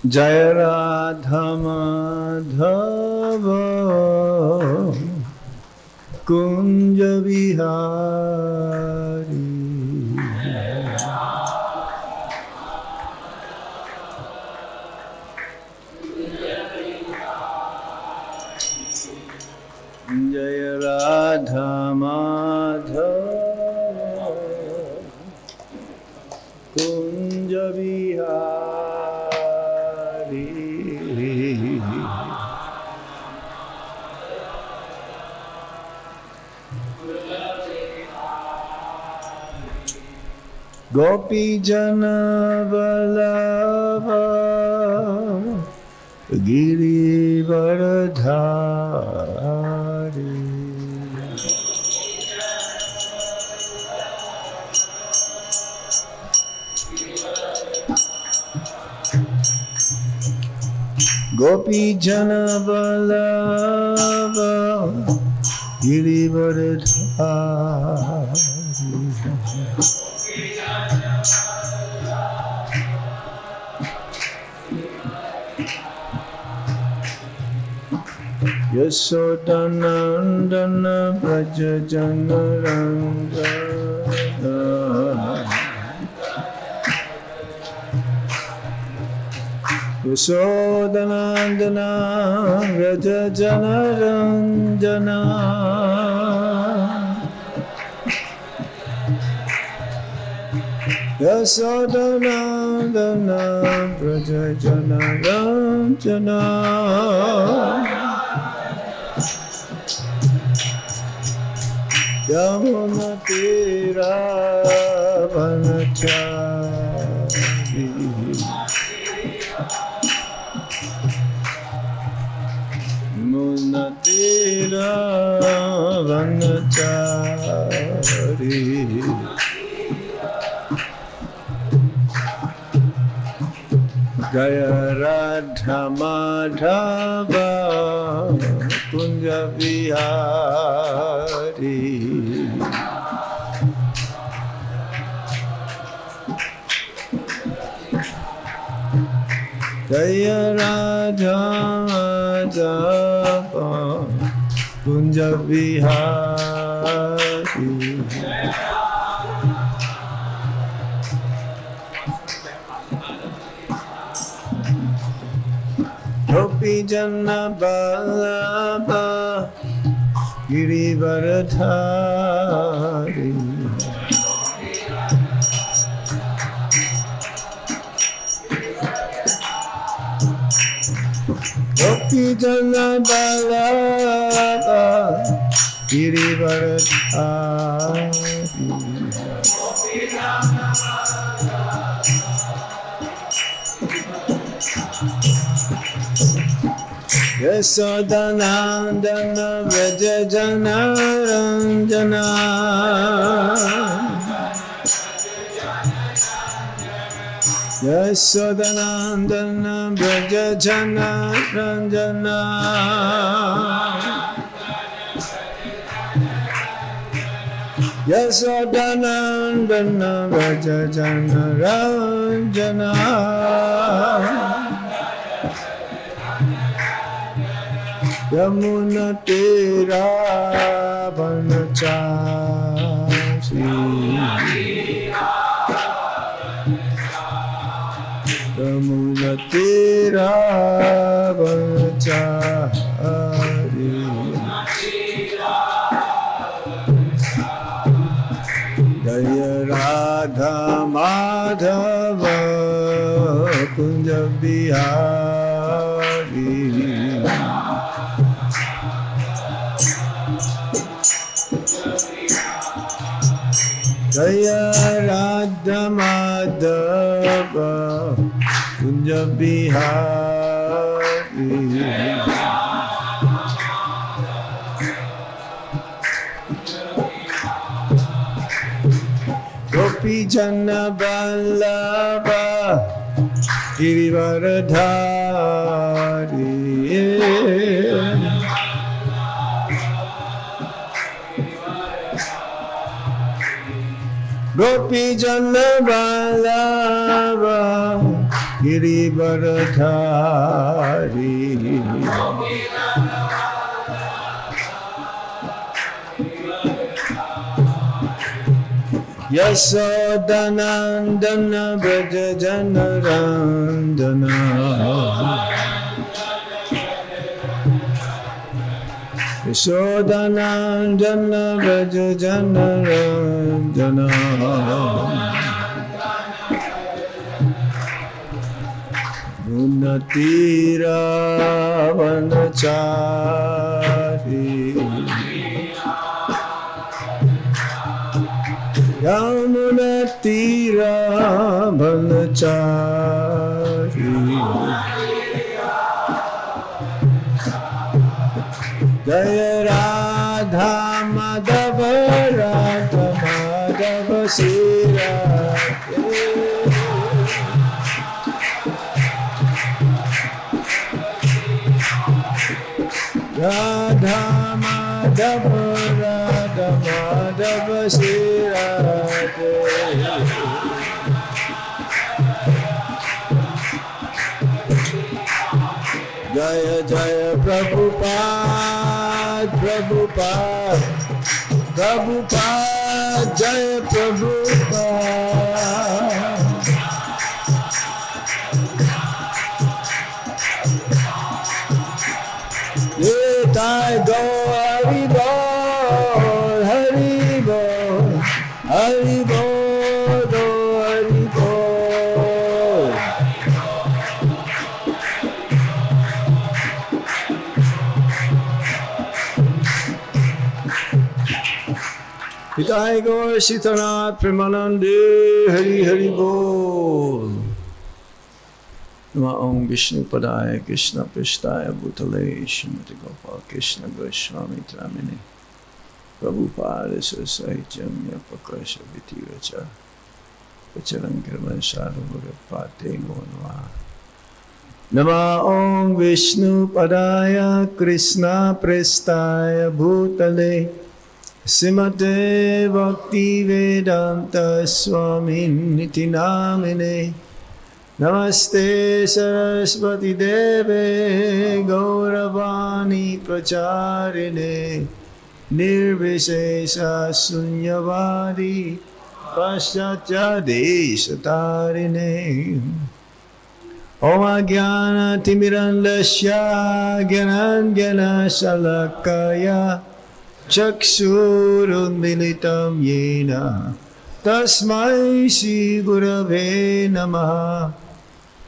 Jaya Radha Madhava Kunja Vihari Jaya Radha Madhava Kunja Vihari Gopi Jana Vallabha Giri Varadhari Gopi Jana Vallabha Giri Varadhari Yasodanandana Braja Janardan Yasodanandana Braja Janardan Yasodanandana Braja Janardan Yamuna Tira Vanachari Yamuna Tira Vanachari Jaya Radha Madhava Kunja Vihari Jaya Radha Madhava Kunja Vihari Gopi Jana Vallabha Giri Varadhari Gopi Jana Vallabha Giri Varadhari Yasodanandana Vraja Janarandana Yasodanandana Vraja Janarandana Yasodanandana Vraja Janarandana Yamuna Tira Vanachari Yamuna Tira Vanachari Jaya Radha Madhava Kunja Vihari Jaya Radha Madhava Kunja Vihari Gopi Jana Vallabha Giri Varadhari Gopi Jana Vallabha Girivaradhari. Yasodhanandana Braja Janarandana. Yasodhanandana Braja Janarandana. Munatira Vanachari. Yamunatira Vanachari. Jaya Radha Madhava Radha Madhava Sira. Radha Madhava Radha Madhava Sira. Jaya Jaya Prabhupada Prabhupada Prabhupada Jaya Prabhupada. Nitai go Hari Bol Hari Bol Hari Bol go Hari Bol. Nitai go Sitanath Premanande Hari Hari Bol. Om Vishnu Padaya Krishna Prasthaya Bhutale Srimati Gopal Krishna Goswami Tramini Prabhupada Sahityam Yapakasha Vitiracha Pacharankraman Sadhurapate Monva. Nama Om Vishnu Padaya Krishna Prasthaya Bhutale Srimate Bhakti Vedanta Swami Niti Namine. Namaste Saraswati Deve Gauravani Pracharine Nirvishesha Sunyavadi Paschatya Deshatarine. Om Ajnana Timirandasya Gyananjana Shalakaya Chakshurunmilitam Yena Tasmai Shri Gurave Namaha.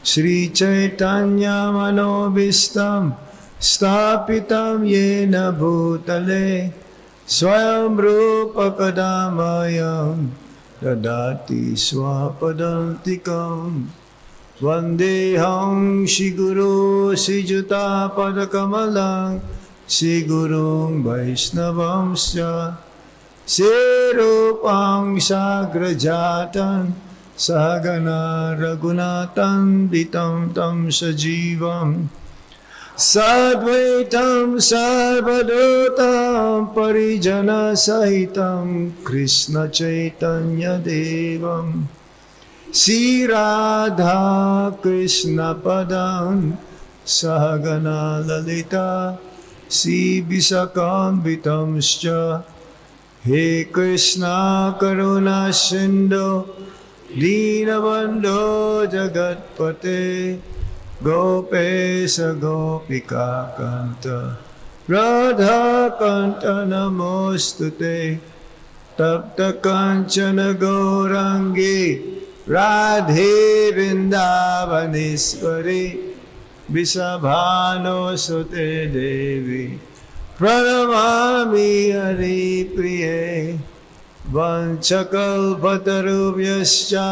Shri Chaitanya Manobhistam Stapitam Yena Bhutale Swayam Rupa Kadamayam Dadati Swapadantikam. Vandeham Shri Guru Shri Juta Padakamalang Shri Gurung Vaishnavamsya Sirupang Sagrajatan Sagana Raghunatan Ditam Tam Sajivam Sadvaitam Sarvadutam Parijana Sahitam Krishna Chaitanya Devam Sri Radha Krishna Padam Sahagana Lalita Sri Visakambitamscha. He Krishna Karuna Sindhu Dinabandho Jagatpate Gopesa Gopika Kanta Radha Kanta Namostute Tapta Kanchana Gaurangi Radhe Vrindavaneshwari Visabhano Sute Devi Pranamami Hari Priye Vanchakalpatarubhyascha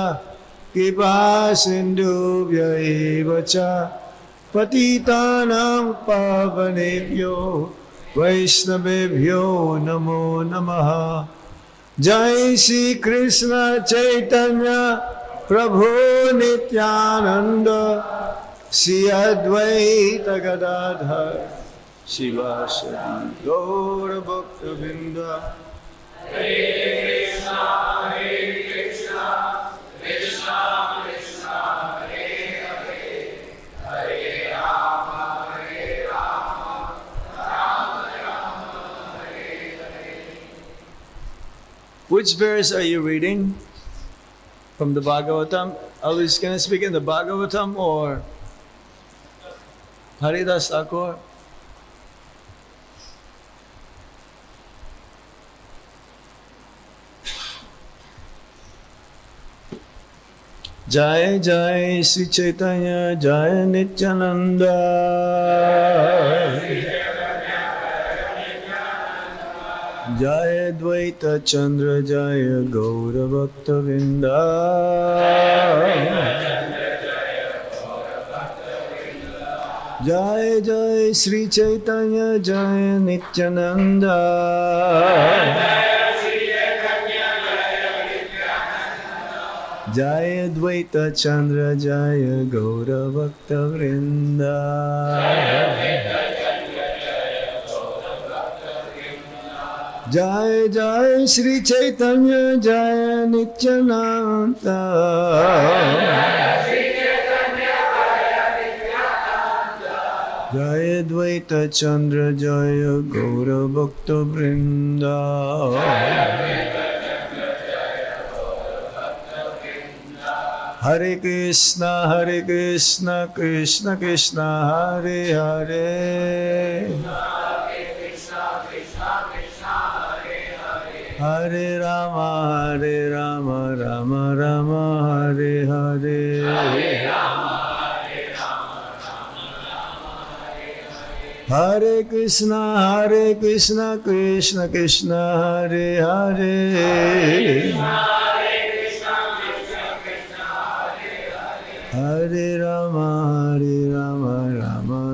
Kipasindubhya evacha Patitanam pavanebhyo Vaishnavebhyo Namo Namaha. Jai Shri Krishna Chaitanya Prabhu Nityananda Shri Advaita Gadadhar Shivasadi Gaura Bhakta Vrinda. Hare Krishna, Krishna Krishna, Hare Hare, Which verse are you reading from the Bhagavatam? Are we going to speak in the Bhagavatam or Haridas Thakur? Jai Jai Sri Chaitanya Jai Nityananda Jai Dvaita Chandra Jai Gaura Bhakta Vrinda Jai Jai Sri Chaitanya Jai Nityananda Jaya Dvaita Chandra Jaya Gaura Bhakta Vrinda Jaya Jaya Sri Chaitanya Jaya Nityananda Jaya Dvaita Chandra Jaya Gaura Bhakta Vrinda Hare Krishna, Krishna Krishna, Hare Hare. Hare Rama, Rama Rama, Hare Hare. Hare Krishna, Krishna Krishna, Hare Hare. Hare Rama, Rama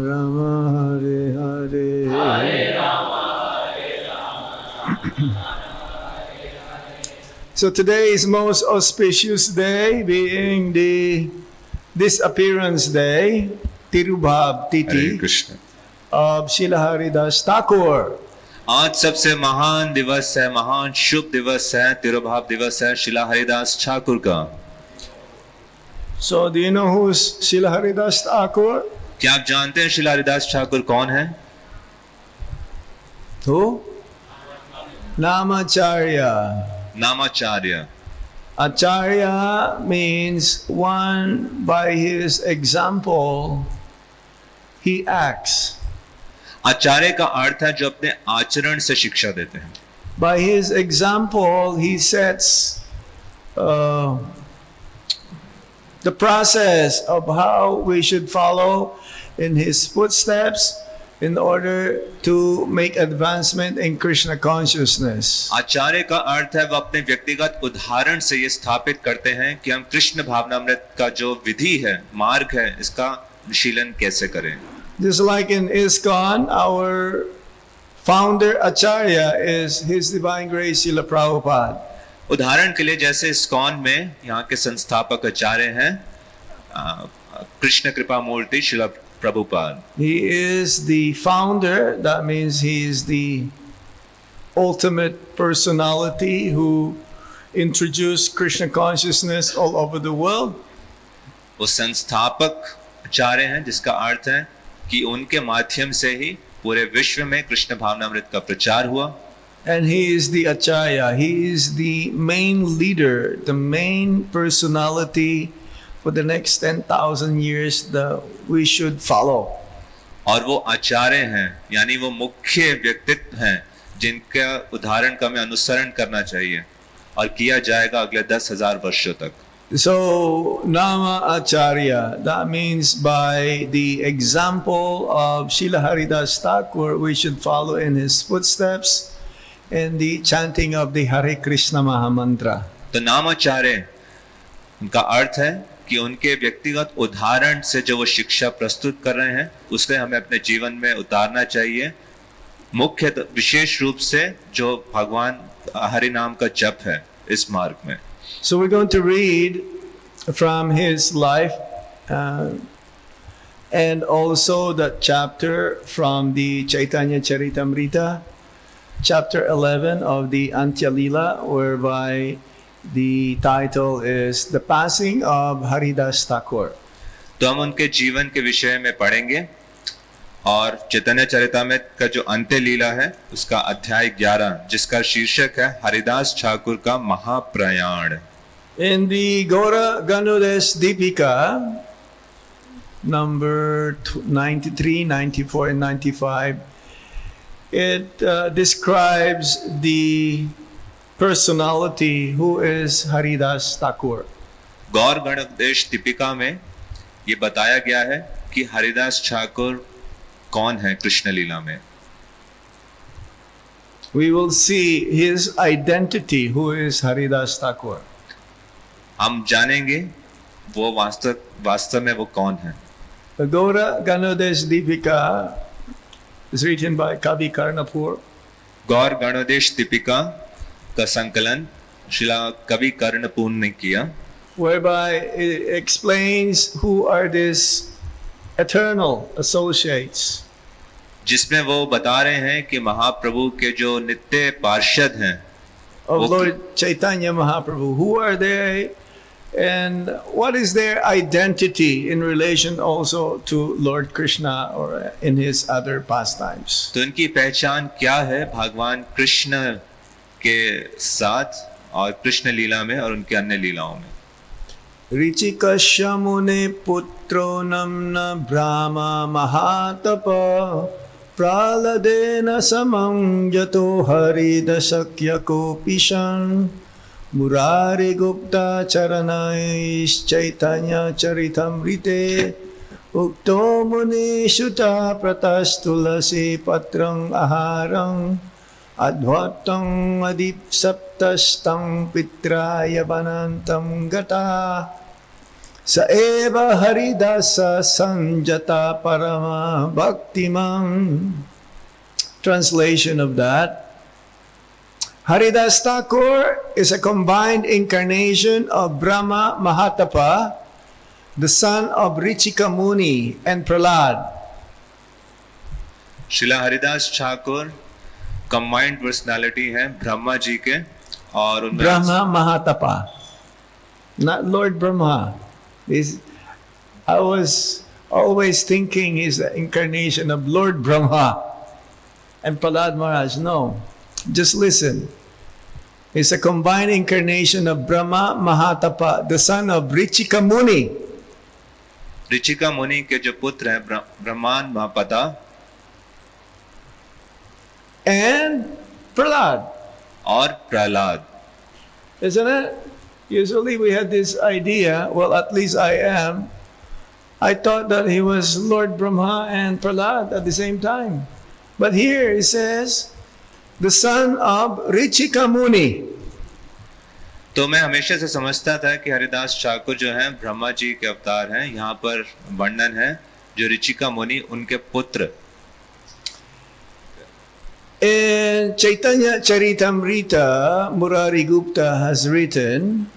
Rama, Hare Hare. So today is most auspicious day, being the disappearance day, Tirubhav Titi, of Srila Haridas Thakur. आज सबसे महान दिवस है, महान शुभ दिवस है, तिरुभाव दिवस है श्रीला हरिदास ठाकुर का. So do you know who's Srila Haridas Thakur? क्या आप जानते हैं श्रीला हरिदास ठाकुर कौन है? Who? Namacharya. नामाचार्य. Acharya means one by his example he acts. आचार्य का अर्थ है जो अपने आचरण से शिक्षा देते हैं. By his example he sets the process of how we should follow in his footsteps in order to make advancement in Krishna consciousness. आचार्य का अर्थ है वो अपने व्यक्तिगत उदाहरण से ये स्थापित करते हैं कि हम कृष्ण भावनामृत का जो विधि है, मार्ग है, इसका अनुशीलन कैसे करें. Just like in ISKCON, our founder Acharya is His Divine Grace Srila Prabhupada. उदाहरण के लिए जैसे ISKCON में यहाँ के संस्थापक आचार्य हैं कृष्ण कृपा मूर्ति Srila Prabhupada. He is the founder, that means he is the ultimate personality who introduced Krishna consciousness all over the world. वो संस्थापक आचार्य हैं जिसका अर्थ है कि उनके माध्यम से ही पूरे विश्व में कृष्ण भावनामृत का प्रचार हुआ. And he is the Acharya, he is the main leader, the main personality for the next 10,000 years that we should follow. और वो आचार्य हैं, यानी वो मुख्य व्यक्तित्व हैं जिनका उदाहरण का हमें अनुसरण करना चाहिए और किया जाएगा अगले 10,000 वर्षों तक. So Nama Acharya, that means by the example of Srila Haridas Thakur, we should follow in his footsteps in the chanting of the Hare Krishna Mahamantra. तो नामाचार्य उनका अर्थ है कि उनके व्यक्तिगत उदाहरण से जो वो शिक्षा प्रस्तुत कर रहे हैं उसे हमें अपने जीवन में उतारना चाहिए, मुख्य विशेष रूप से जो भगवान हरि नाम का जप है इस मार्ग में. So we're going to read from his life and also the chapter from the Chaitanya Charitamrita, chapter 11 of the Antya Lila, whereby the title is The Passing of Haridas Thakur. तो हम उनके जीवन के विषय में पढ़ेंगे और चैतन्य चरितामृत का जो अंत्य लीला है उसका अध्याय 11 जिसका शीर्षक है हरिदास ठाकुर का महाप्रयाण। In the Gaura Ganudesh Deepika, number 93, 94, and 95, it describes the personality who is Haridas Thakur. गौर गणोदेश दीपिका में ये बताया गया है कि हरिदास ठाकुर कौन है कृष्ण लीला में। We will see his identity, who is Haridas Thakur. हम जानेंगे वो वास्तव में वो कौन है। The Gaura Ganudesh Deepika is written by Kavi Karnapur. गौर गणोदेश दीपिका का संकलन श्रीला कवि कर्णपुर ने किया, whereby it explains who are these eternal associates. जिसमें वो बता रहे हैं कि महाप्रभु के जो नित्य पार्षद हैं Of Lord Chaitanya Mahaprabhu, who are they and what is their identity in relation also to Lord Krishna or in his other pastimes. तो इनकी पहचान क्या है भगवान कृष्ण के साथ और कृष्ण लीला में और उनके अन्य लीलाओं में। Richikasya mune putro namna brahma mahatapa praladena samam jato haridasakya kopishan murari gupta charanais chaitanya charitamrite ukto muni shuta pratastulasi patrang aharang advatam adipsaptastam pitraya vanantam gata sa eva haridasa sanjata parama bhaktimam. Translation of that: Haridas Thakur is a combined incarnation of Brahma Mahatapa, the son of Richika Muni and Prahlad. Srila Haridas Thakur combined personality है ब्रह्मा जी के और उनमें Brahma Mahatapa, not Lord Brahma. I was always thinking he's the incarnation of Lord Brahma and Prahlad Maharaj. No, just listen. It's a combined incarnation of Brahma Mahatapa, the son of Richika Muni. Richika मुनि के जो पुत्र हैं ब्रह्मान महापता and Prahlad. और Prahlad. Isn't it? Usually we had this idea, well, at least I thought that he was Lord Brahma and Prahlad at the same time. But here it says, the son of Richika Muni. तो मैं हमेशा से समझता था कि हरिदास ठाकुर जो हैं ब्रह्मा जी के अवतार हैं। यहाँ पर वर्णन है जो ऋचिका मुनि उनके पुत्र। In Chaitanya Charitamrita, Murari Gupta has written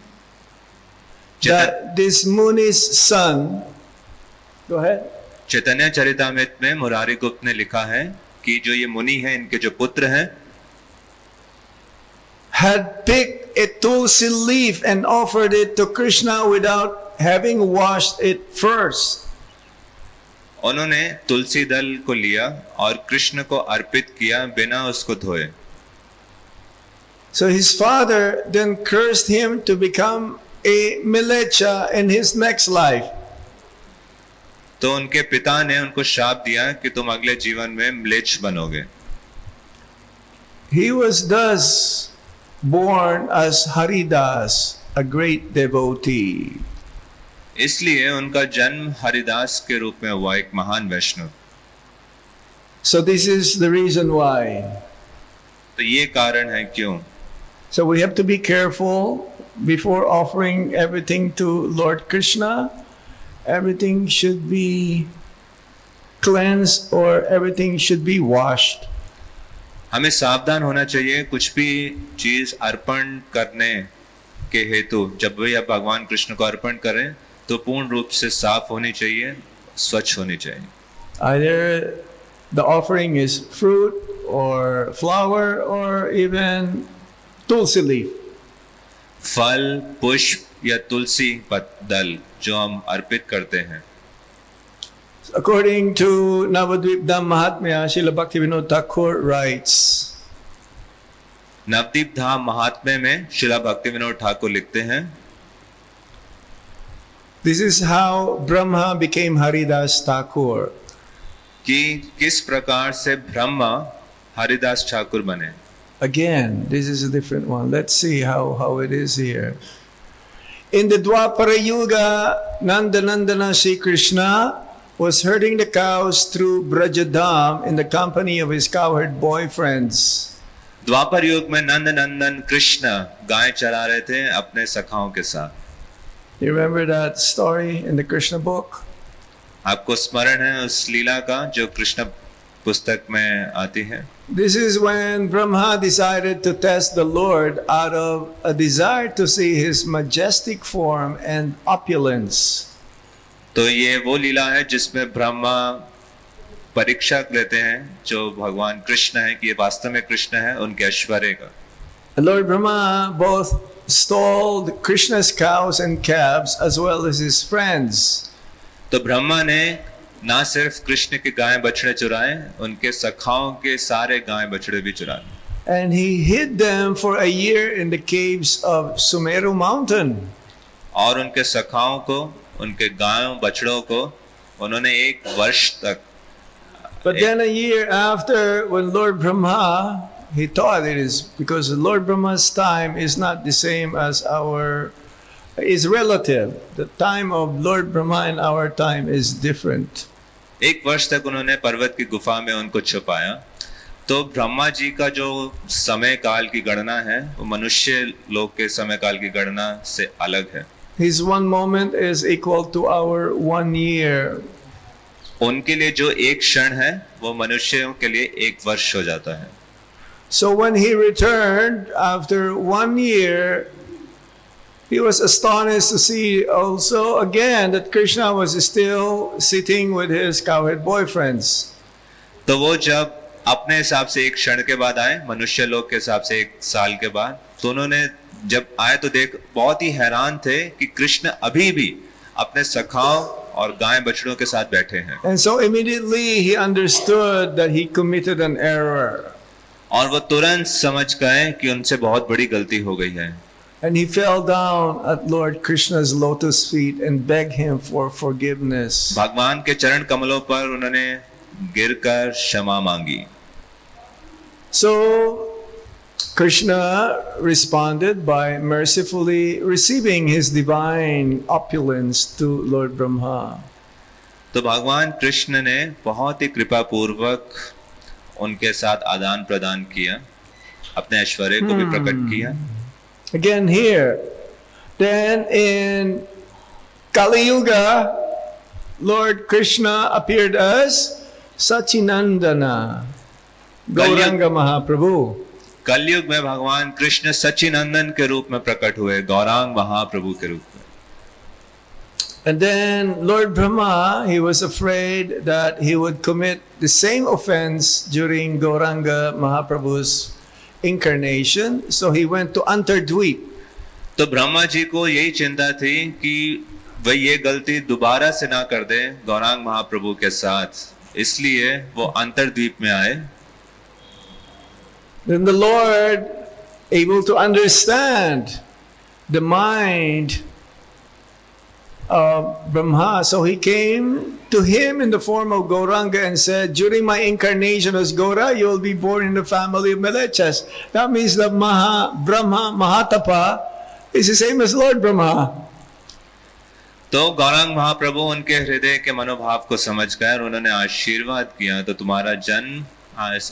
that this Muni's son, go ahead. चैतन्य चरितामृत में मुरारी गुप्त ने लिखा है कि जो ये मुनि हैं इनके जो पुत्र हैं had picked a tulsi leaf and offered it to Krishna without having washed it first. उन्होंने तुलसी दल को लिया और कृष्ण को अर्पित किया बिना उसको धोए। So his father then cursed him to become a milecha in his next life. तो उनके पिता ने उनको शाप दिया कि तुम अगले जीवन में म्लेच्छ बनोगे। He was thus born as Haridas, a great devotee. इसलिए उनका जन्म हरिदास के रूप में हुआ, एक महान वैष्णव। So this is the reason why. तो ये कारण है क्यों। So we have to be careful before offering everything to Lord Krishna. Everything should be cleansed or everything should be washed. हमें सावधान होना चाहिए कुछ भी चीज अर्पण करने के हेतु जब भी आप भगवान कृष्ण को अर्पण करें तो पूर्ण रूप से साफ होनी चाहिए, स्वच्छ होनी चाहिए। Either the offering is fruit or flower or even tulsi leaf. फल, पुष्प या तुलसी दल जो हम अर्पित करते हैं। According to Navadvip Dham Mahatmya, Srila Bhaktivinoda Thakur writes, Navdeep धाम महात्म्य में श्रीला भक्ति विनोद ठाकुर लिखते हैं, this is how Brahma became Haridas Thakur. कि किस प्रकार से ब्रह्मा हरिदास ठाकुर बने. Again, this is a different one. Let's see how it is here. In the Dwapara Yuga, Nandana Sri Krishna was herding the cows through Brajadam in the company of his cowherd boyfriends. द्वापर युग में नंद नंदन कृष्ण गाय चरा रहे थे अपने सखाओं के साथ. You remember that story in the Krishna book? आपको स्मरण है उस लीला का जो कृष्ण पुस्तक में आती है. This is when Brahma decided to test the Lord out of a desire to see his majestic form and opulence. तो ये वो लीला है जिसमें ब्रह्मा परीक्षा लेते हैं जो भगवान कृष्ण है कि ये वास्तव में कृष्ण है उनके ऐश्वर्य का. Lord Brahma both stole Krishna's cows and calves as well as his friends. तो ब्रह्मा ने ना सिर्फ कृष्ण के गाय बछड़े चुराए, उनके सखाओं के सारे गाय बछड़े भी चुराए. And he hid them for a year in the caves of Sumeru mountain. और उनके सखाओं को, उनके गायों बछड़ों को उन्होंने 1 वर्ष तक. But then a year after, when Lord Brahma, he thought it is because Lord Brahma's time is not the same as is relative. The time of Lord Brahma and our time is different. 1 वर्ष तक उन्होंने पर्वत की गुफा में उनको छुपाया. तो ब्रह्मा जी का जो समय काल की गणना है वो मनुष्य लोग के समय काल की गणना से अलग है. His one moment is equal to our 1 year. उनके लिए जो 1 क्षण है वो मनुष्यों के लिए 1 वर्ष हो जाता है. So when he returned after 1 year, he was astonished to see also again that Krishna was still sitting with his cowherd boyfriends. तो वो जब अपने हिसाब से 1 क्षण के बाद आए, मनुष्य लोग के हिसाब से 1 साल के बाद, तो उन्होंने जब आए तो देख बहुत ही हैरान थे कि कृष्ण अभी भी अपने सखाओं और गाय बछड़ों के साथ बैठे हैं. And so immediately he understood that he committed an error. और वो तुरंत समझ गए कि उनसे बहुत बड़ी गलती हो गई है. And he fell down at Lord Krishna's lotus feet and begged him for forgiveness. भगवान के चरण कमलों पर उन्होंने गिरकर क्षमा मांगी. So Krishna responded by mercifully receiving his divine opulence to Lord Brahma. तो भगवान कृष्ण ने बहुत ही कृपा पूर्वक उनके साथ आदान प्रदान किया, अपने ऐश्वर्य को भी प्रकट किया. Again here, then in Kali Yuga, Lord Krishna appeared as Sachinandana, Gauranga Mahaprabhu. कलयुग में भगवान कृष्ण सच्चिनंदन के रूप में प्रकट हुए, गौरांग महाप्रभु के रूप में. And then Lord Brahma, he was afraid that he would commit the same offense during Gauranga Mahaprabhu's incarnation, so he went to Antardweep. तो ब्रह्मा जी को यही चिंता थी कि वह ये गलती दोबारा से ना कर दे गौरांग महाप्रभु के साथ, इसलिए वो अंतरद्वीप में आए. Then the Lord, able to understand the mind of Brahma, so he came to him in the form of Gauranga and said, during my incarnation as Gaura, you will be born in the family of Melechas. That means that Brahma, Mahatapa, is the same as Lord Brahma. तो गौरांग महाप्रभु उनके हृदय के मनोभाव को समझ कर उन्होंने आशीर्वाद किया, तो तुम्हारा जन्म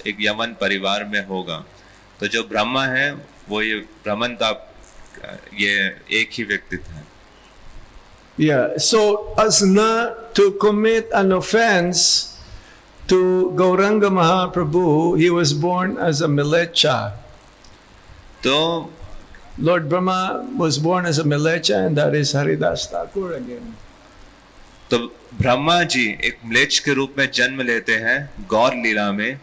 एक यवन परिवार में होगा. तो जो ब्रह्मा है वो ये ब्रह्मन का ये एक ही व्यक्तित्व है. Yeah, so as not to commit an offense to Gauranga Mahaprabhu, he was born as a Milecha. तो Lord Brahma was born as a Milecha, and that is Haridas Thakur again. तो ब्रह्मा जी एक म्लेच्छ के रूप में जन्म लेते हैं गौर लीला में,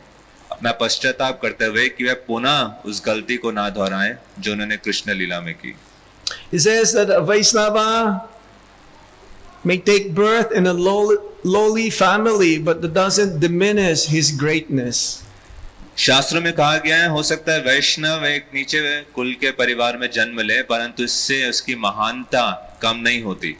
अपना पश्चाताप करते हुए कि वह पुनः उस गलती को ना दोहराएं जो उन्होंने कृष्ण लीला में की. He says that a Vaisnava may take birth in a lowly family, but that doesn't diminish his greatness. शास्त्रों में कहा गया है, हो सकता है वैष्णव एक नीचे कुल के परिवार में जन्म ले, परंतु इससे उसकी महानता कम नहीं होती.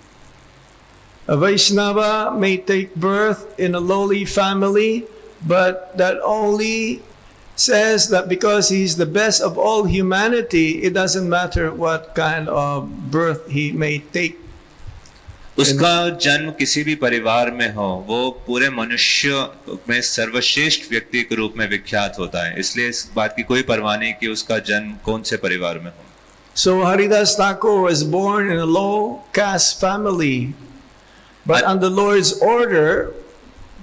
A Vaishnava may take birth in a lowly family, but that only says that because he's the best of all humanity, it doesn't matter what kind of birth he may take. उसका जन्म किसी भी परिवार में हो, वो पूरे मनुष्य में सर्वश्रेष्ठ व्यक्ति के रूप में विख्यात होता है. इसलिए इस बात की कोई परवाह नहीं कि उसका जन्म कौन से परिवार में हो. So Haridas Thakur was born in a low caste family, but on the Lord's order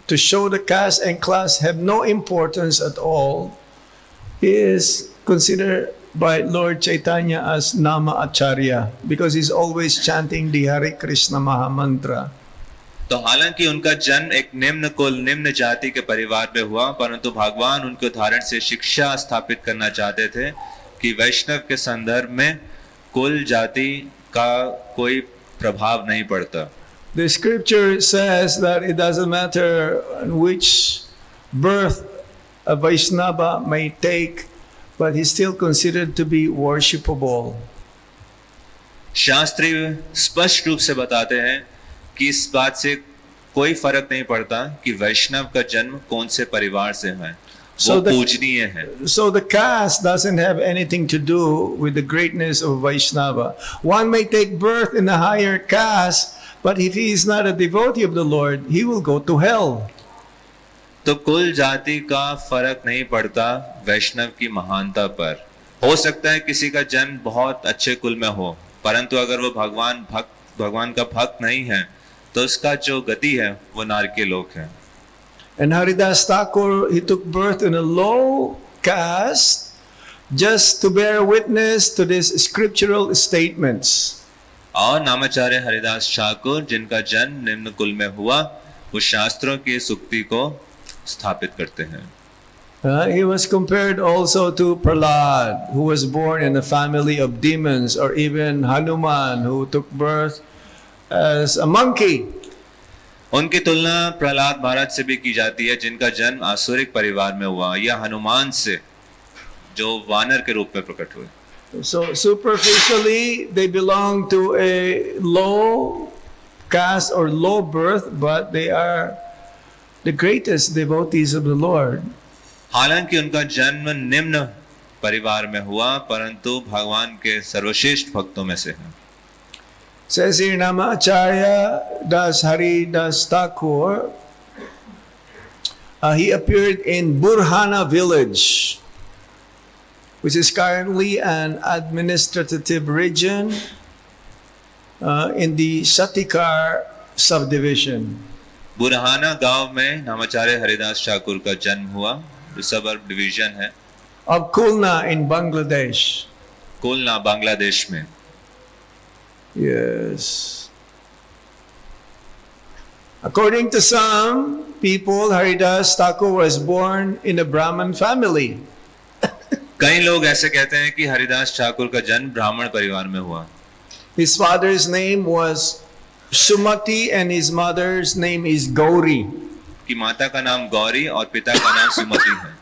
to show the caste and class have no importance at all, he is considered by Lord Chaitanya as Namacharya because he's always chanting the Hare Krishna Maha Mantra. तो हालांकि उनका जन्म एक निम्न कुल निम्न जाति के परिवार में हुआ, परंतु भगवान उनके उदाहरण से शिक्षा स्थापित करना चाहते थे कि वैष्णव के संदर्भ में कुल जाति का कोई प्रभाव नहीं पड़ता. The scripture says that it doesn't matter which birth a Vaishnava may take, but he's still considered to be worshipable. Shastri स्पष्ट रूप से बताते हैं कि इस बात से कोई फर्क नहीं पड़ता कि वैष्णव का जन्म कौन से परिवार से है, वो पूजनीय है. So the caste doesn't have anything to do with the greatness of Vaishnava. One may take birth in a higher caste, but if he is not a devotee of the Lord, he will go to hell. तो कुल जाति का फर्क नहीं पड़ता वैष्णव की महानता पर. हो सकता है किसी का जन्म बहुत अच्छे कुल में हो, परंतु अगर वो भगवान का भक्त नहीं है तो उसका जो गति है वो नरक लोक है. And Haridas Thakur, he took birth in a low caste just to bear witness to these scriptural statements. और नामाचार्य हरिदास ठाकुर जिनका जन्म निम्न कुल में हुआ, वो शास्त्रों की सुक्ति को स्थापित करते हैं. He was compared also to Prahlad, who was born in a family of demons, or even Hanuman, who took birth as a monkey. उनकी तुलना प्रहलाद महाराज से भी की जाती है, जिनका जन्म आसुरिक परिवार में हुआ, या हनुमान से जो वानर के रूप में प्रकट हुए. So superficially they belong to a low caste or low birth, but they are the greatest devotees of the Lord. हालांकि उनका जन्म निम्न परिवार में हुआ, परंतु भगवान के सर्वश्रेष्ठ भक्तों में से हैं. Says here, Namacharya Das Haridas Thakur, he appeared in Burhana village, which is currently an administrative region in the Satikar subdivision. बुरहाना गांव में नामाचार्य हरिदास ठाकुर का जन्म हुआ, जो सबर्ब डिवीजन है. Of Khulna in Bangladesh. खुलना बांग्लादेश में. Yes. According to some people, Haridas Thakur was born in a Brahmin family. कई लोग ऐसे कहते हैं कि हरिदास ठाकुर का जन्म ब्राह्मण परिवार में हुआ. His father's name was Sumati and his mother's name is Gauri. कि माता का नाम गौरी और पिता का नाम सुमति है.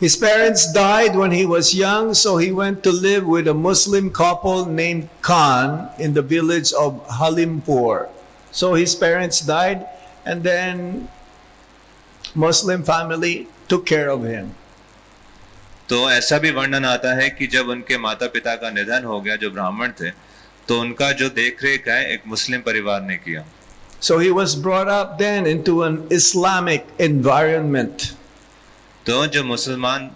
His parents died when he was young, so he went to live with a Muslim couple named Khan in the village of Halimpur. So his parents died, and then Muslim family took care of him. तो ऐसा भी वर्णन आता है कि जब उनके माता पिता का निधन हो गया, जो ब्राह्मण थे, तो उनका जो देखरेख है एक मुस्लिम परिवार ने किया. So he was brought up then into an Islamic environment. तो जो मुसलमान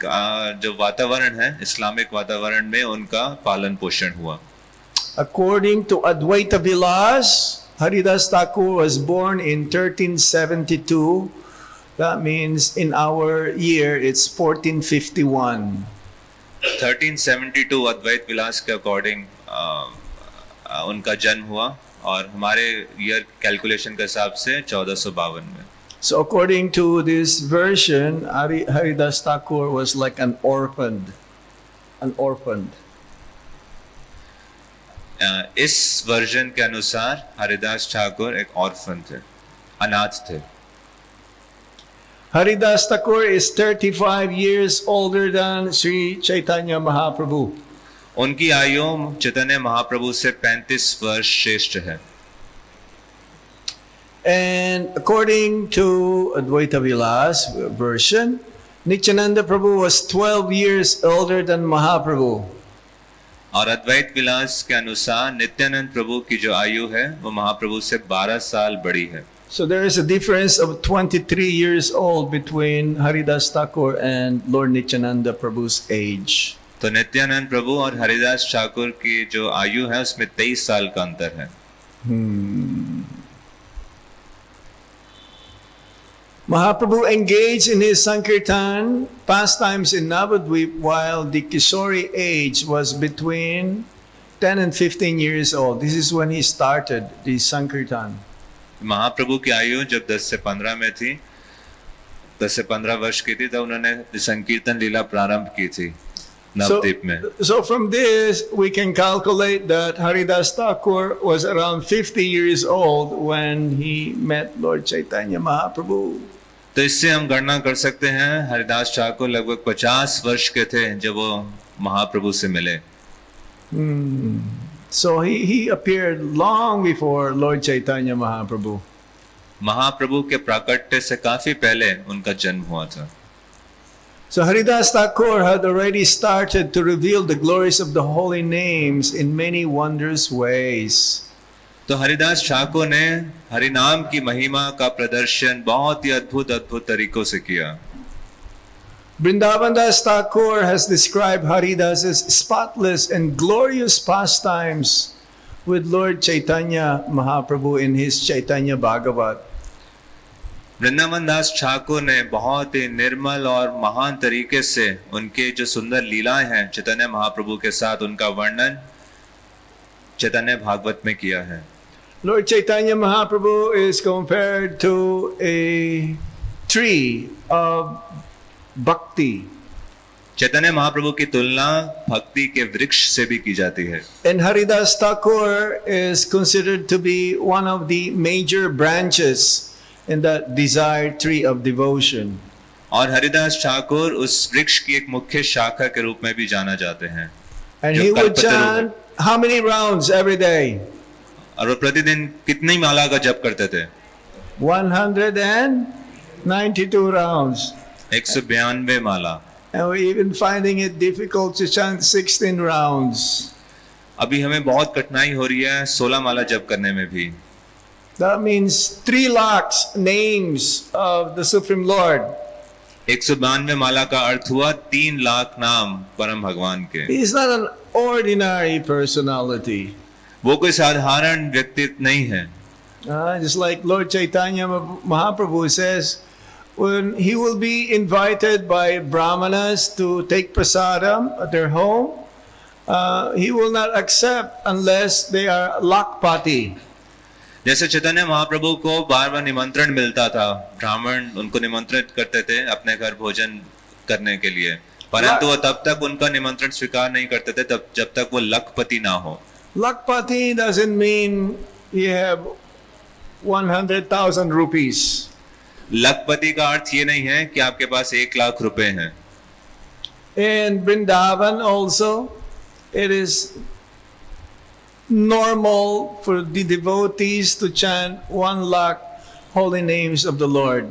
का जो वातावरण है, इस्लामिक वातावरण में उनका पालन पोषण हुआ. According to Advaita Vilas, Haridas Thakur was born in 1372. That means in our year it's 1451. 1372 अद्वैत विलास के अकॉर्डिंग उनका जन्म हुआ, और हमारे ईयर कैलकुलेशन के हिसाब से 1452 में. So according to this version, Haridas Thakur was like an orphan. इस वर्जन के अनुसार हरिदास ठाकुर एक ऑर्फन थे, अनाथ थे। Haridas Thakur is 35 years older than Sri Chaitanya Mahaprabhu. उनकी आयु चैतन्य महाप्रभु से 35 वर्ष श्रेष्ठ है। And according to Advaita Vilas version, Nityananda Prabhu was 12 years older than Mahaprabhu. और अद्वैत विलास के अनुसार नित्यानंद प्रभु की जो आयु है वो महाप्रभु से 12 साल बड़ी है। So there is a difference of 23 years old between Haridas Thakur and Lord Nityananda Prabhu's age. तो नित्यानंद प्रभु और हरिदास ठाकुर की जो आयु है उसमें 23 साल का अंतर है। Mahaprabhu engaged in his Sankirtan pastimes in Navadvip while the Kishori age was between 10 and 15 years old. This is when he started the Sankirtan. महाप्रभु की आयु जब 10 से 15 में थी, 10 से 15 वर्ष की थी, तब उन्होंने संकीर्तन लीला प्रारंभ की थी नवद्वीप में। So from this we can calculate that Haridas Thakur was around 50 years old when he met Lord Chaitanya Mahaprabhu. तो इससे हम गणना कर सकते हैं हरिदास ठाकुर लगभग 50 वर्ष के थे जब वो महाप्रभु से मिले। So he appeared long before Lord Chaitanya Mahaprabhu. महाप्रभु के प्राकट्य से काफी पहले उनका जन्म हुआ था। So Haridas Thakur had already started to reveal the glories of the holy names in many wondrous ways. तो हरिदास ठाकुर ने हरिनाम की महिमा का प्रदर्शन बहुत ही अद्भुत अद्भुत तरीकों से किया। Vrindavan Das Thakur has described Haridas's spotless and glorious pastimes with Lord Chaitanya Mahaprabhu in his Chaitanya Bhagavat. Vrindavan दास ठाकुर ने बहुत ही निर्मल और महान तरीके से उनके जो सुंदर लीलाएं हैं चैतन्य महाप्रभु के साथ उनका वर्णन चैतन्य भागवत में किया है। Lord Chaitanya Mahaprabhu is compared to a tree of Bhakti. Chaitanya Mahaprabhu की तुलना भक्ति के वृक्ष से भी की जाती है। And Haridas Thakur is considered to be one of the major branches in that desired tree of devotion. और हरिदास ठाकुर उस वृक्ष की एक मुख्य शाखा के रूप में भी जाना जाते हैं। And he would chant how many rounds every day? और वो प्रतिदिन कितनी माला का जप करते थे? 192 rounds. 192 Mala. And we're even finding it difficult to chant 16 rounds. अभी हमें बहुत कठिनाई हो रही है 16 माला जप करने में भी। That means 3 lakhs names of the Supreme Lord. 192 माला का अर्थ हुआ 3 लाख नाम परम भगवान के। He is not an ordinary personality. वो कोई साधारण व्यक्तित्व नहीं है। Just like Lord Chaitanya Mahaprabhu says, when he will be invited by brahmanas to take prasadam at their home, he will not accept unless they are lakpati. जैसे चैतन्य महाप्रभु को बार बार निमंत्रण मिलता था, ब्राह्मण उनको निमंत्रित करते थे अपने घर भोजन करने के लिए, परंतु वो तब तक उनका निमंत्रण स्वीकार नहीं करते थे जब तक वो लखपति ना हो। Lakpati doesn't mean you have 100,000 rupees. लखपति का अर्थ ये नहीं है कि आपके पास 1 लाख रुपए हैं। In Vrindavan also, it is normal for the devotees to chant 1 lakh holy names of the Lord.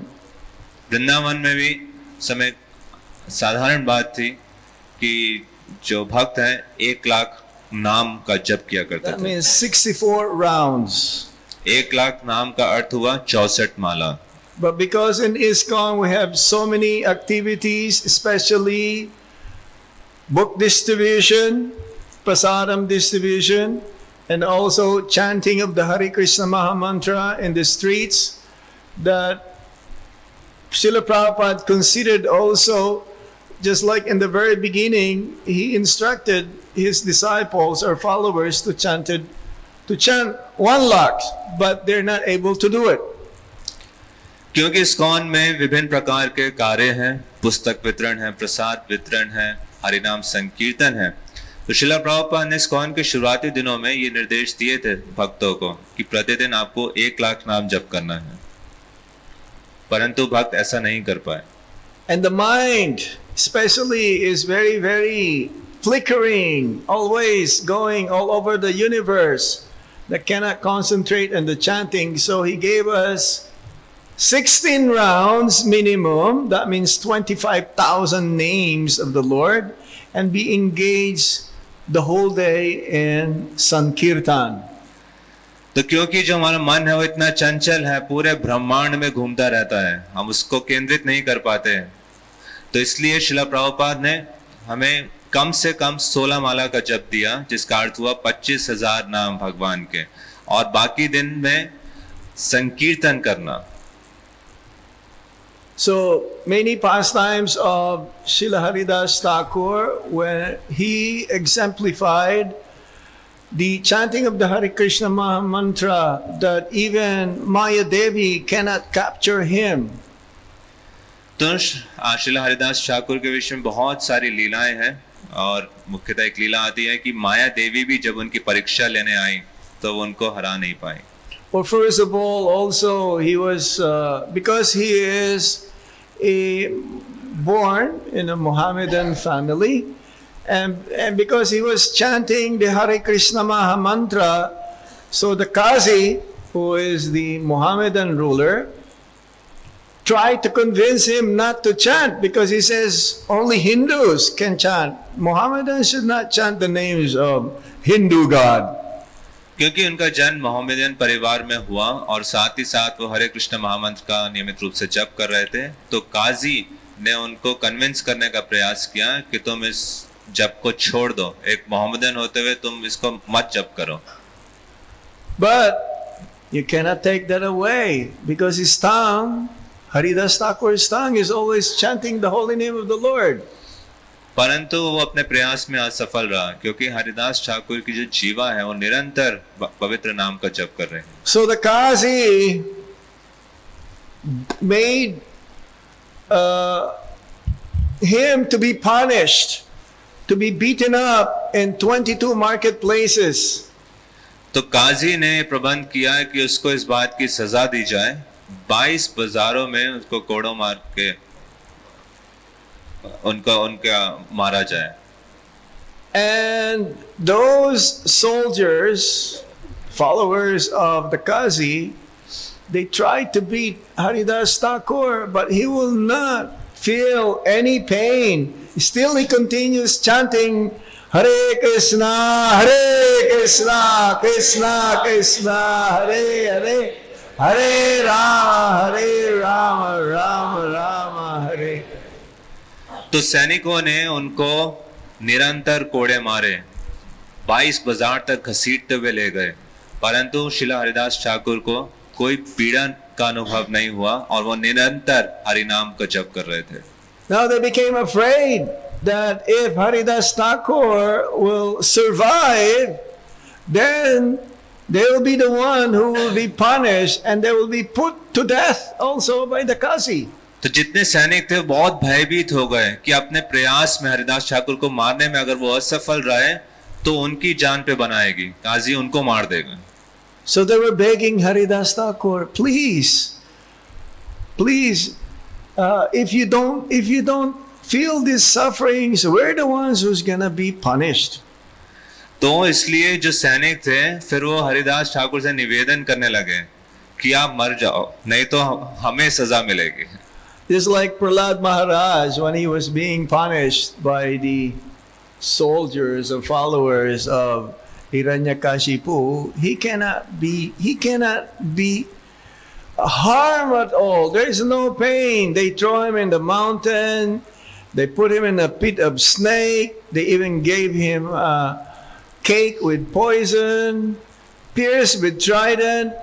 Vrindavan में भी समय साधारण बात थी कि जो भक्त हैं 1 लाख नाम का जप किया करते थे। That means 64 rounds. 1 लाख नाम का अर्थ हुआ 64 माला। But because in ISKCON we have so many activities, especially book distribution, prasadam distribution, and also chanting of the Hare Krishna Mahamantra in the streets, that Srila Prabhupada considered also, just like in the very beginning, he instructed his disciples or followers to chant 1 lakh, but they're not able to do it. क्योंकि ISKCON में विभिन्न प्रकार के कार्य हैं, पुस्तक वितरण है, प्रसाद वितरण है, हरिनाम संकीर्तन है, तो श्रीला प्रभुपाद ने ISKCON के शुरुआती दिनों में ये निर्देश दिए थे भक्तों को कि प्रतिदिन आपको 1 लाख नाम जप करना है, परंतु भक्त ऐसा नहीं कर पाए. And the mind especially is very, very flickering, always going all over the universe, that cannot concentrate on the chanting. So he gave us 16 rounds minimum, that means 25,000 names of the Lord, and be engaged the whole day in Sankirtan. तो क्योंकि जो हमारा मन है वो इतना चंचल है, पूरे ब्रह्मांड में घूमता रहता है, हम उसको केंद्रित नहीं कर पाते हैं, तो इसलिए श्रीला प्रभुपाद ने हमें कम से कम 16 माला का जप दिया, जिसका अर्थ हुआ 25,000 नाम भगवान के, और बाकी दिन में संकीर्तन करना. So many pastimes of Srila Haridas Thakur, when he exemplified the chanting of the Hare Krishna Maha Mantra, that even Maya Devi cannot capture him. तो श्रीला हरिदास ठाकुर के विषय में बहुत सारी लीलाएं हैं, और मुख्यतः एक लीला आती है कि माया देवी भी जब उनकी परीक्षा लेने आई तो वो उनको हरा नहीं पाई. Well, first of all, also he was because he is born in a Mohammedan family, and because he was chanting the Hare Krishna Maha Mantra, so the Qazi, who is the Mohammedan ruler, tried to convince him not to chant, because he says only Hindus can chant. Mohammedans should not chant the names of Hindu God. क्योंकि उनका जन्म Mohammedan परिवार में हुआ और साथ ही साथ वो हरे कृष्ण महामंत्र का नियमित रूप से जप कर रहे थे, तो काजी ने उनको कन्विंस करने का प्रयास किया कि तुम इस जप को छोड़ दो, एक मोहम्मदन होते हुए तुम इसको मत जप करो. But you cannot take that away, because his tongue, Haridas Thakur's tongue, is always chanting the holy name of the Lord. परंतु वो अपने प्रयास में असफल रहा, क्योंकि हरिदास ठाकुर की जो जीवा है वो निरंतर पवित्र नाम का जप कर रहे हैं. So the Qazi made him to be punished, to be beaten up in 22 marketplaces. तो काजी ने प्रबंध किया है कि उसको इस बात की सजा दी जाए, 22 बाजारों में उसको कोड़ों मार के उनका मारा जाए. And those soldiers, followers of the Qazi, they tried to beat Haridas Thakur, but he will not feel any pain. Still he continues chanting Hare Krishna, Krishna Krishna, Hare Hare, Hare Rama, Rama Rama, Hare. तो सैनिकों ने उनको निरंतर कोड़े मारे, 22 बाजार तक घसीटते हुए ले गए, परंतु श्रीला हरिदास ठाकुर को कोई पीड़ा का अनुभव नहीं हुआ और वो निरंतर हरिनाम का जप कर रहे थे. Now they became afraid that if Haridas Thakur will survive, then they will be the one who will be punished, and they will be put to death also by the Qazi. तो जितने सैनिक थे बहुत भयभीत हो गए कि अपने प्रयास में हरिदास ठाकुर को मारने में अगर वो असफल रहे तो उनकी जान पे बनाएगी, काजी उनको मार देगा. So they were begging Haridas Thakur, please, if you don't feel these sufferings, we're the ones who's gonna be punished. तो इसलिए जो सैनिक थे फिर वो हरिदास ठाकुर से निवेदन करने लगे कि आप मर जाओ, नहीं तो हमें सजा मिलेगी. Just like Prahlad Maharaj, when he was being punished by the soldiers or followers of Hiranyakashipu, he cannot be harmed at all. There is no pain. They throw him in the mountain. They put him in a pit of snake. They even gave him a cake with poison, pierced with trident.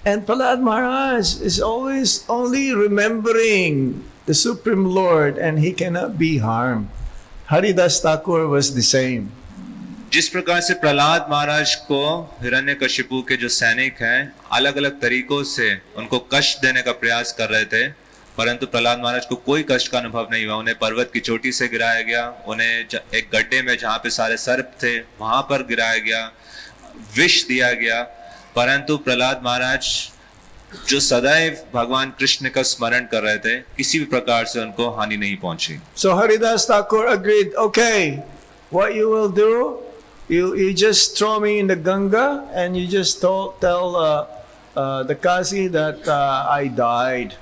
And Prahlad Maharaj is always only remembering the Supreme Lord, and he cannot be harmed. Haridas Thakur was the same. जिस प्रकार से प्रहलाद महाराज को हिरण्यकशिपु के जो सैनिक हैं अलग अलग तरीकों से उनको कष्ट देने का प्रयास कर रहे थे, परंतु प्रहलाद महाराज को कोई कष्ट का अनुभव नहीं हुआ। उन्हें पर्वत की चोटी से गिराया गया, उन्हें एक गड्ढे में जहाँ पे सारे सर्प थे वहां पर गिराया गया, विष दिया गया, परंतु प्रहलाद महाराज जो सदैव भगवान कृष्ण का स्मरण कर रहे थे, किसी भी प्रकार से उनको हानि नहीं पहुंची। So Haridas Thakur agreed, okay, what you will do, you just throw me in the Ganga and you just tell the Kazi that I died,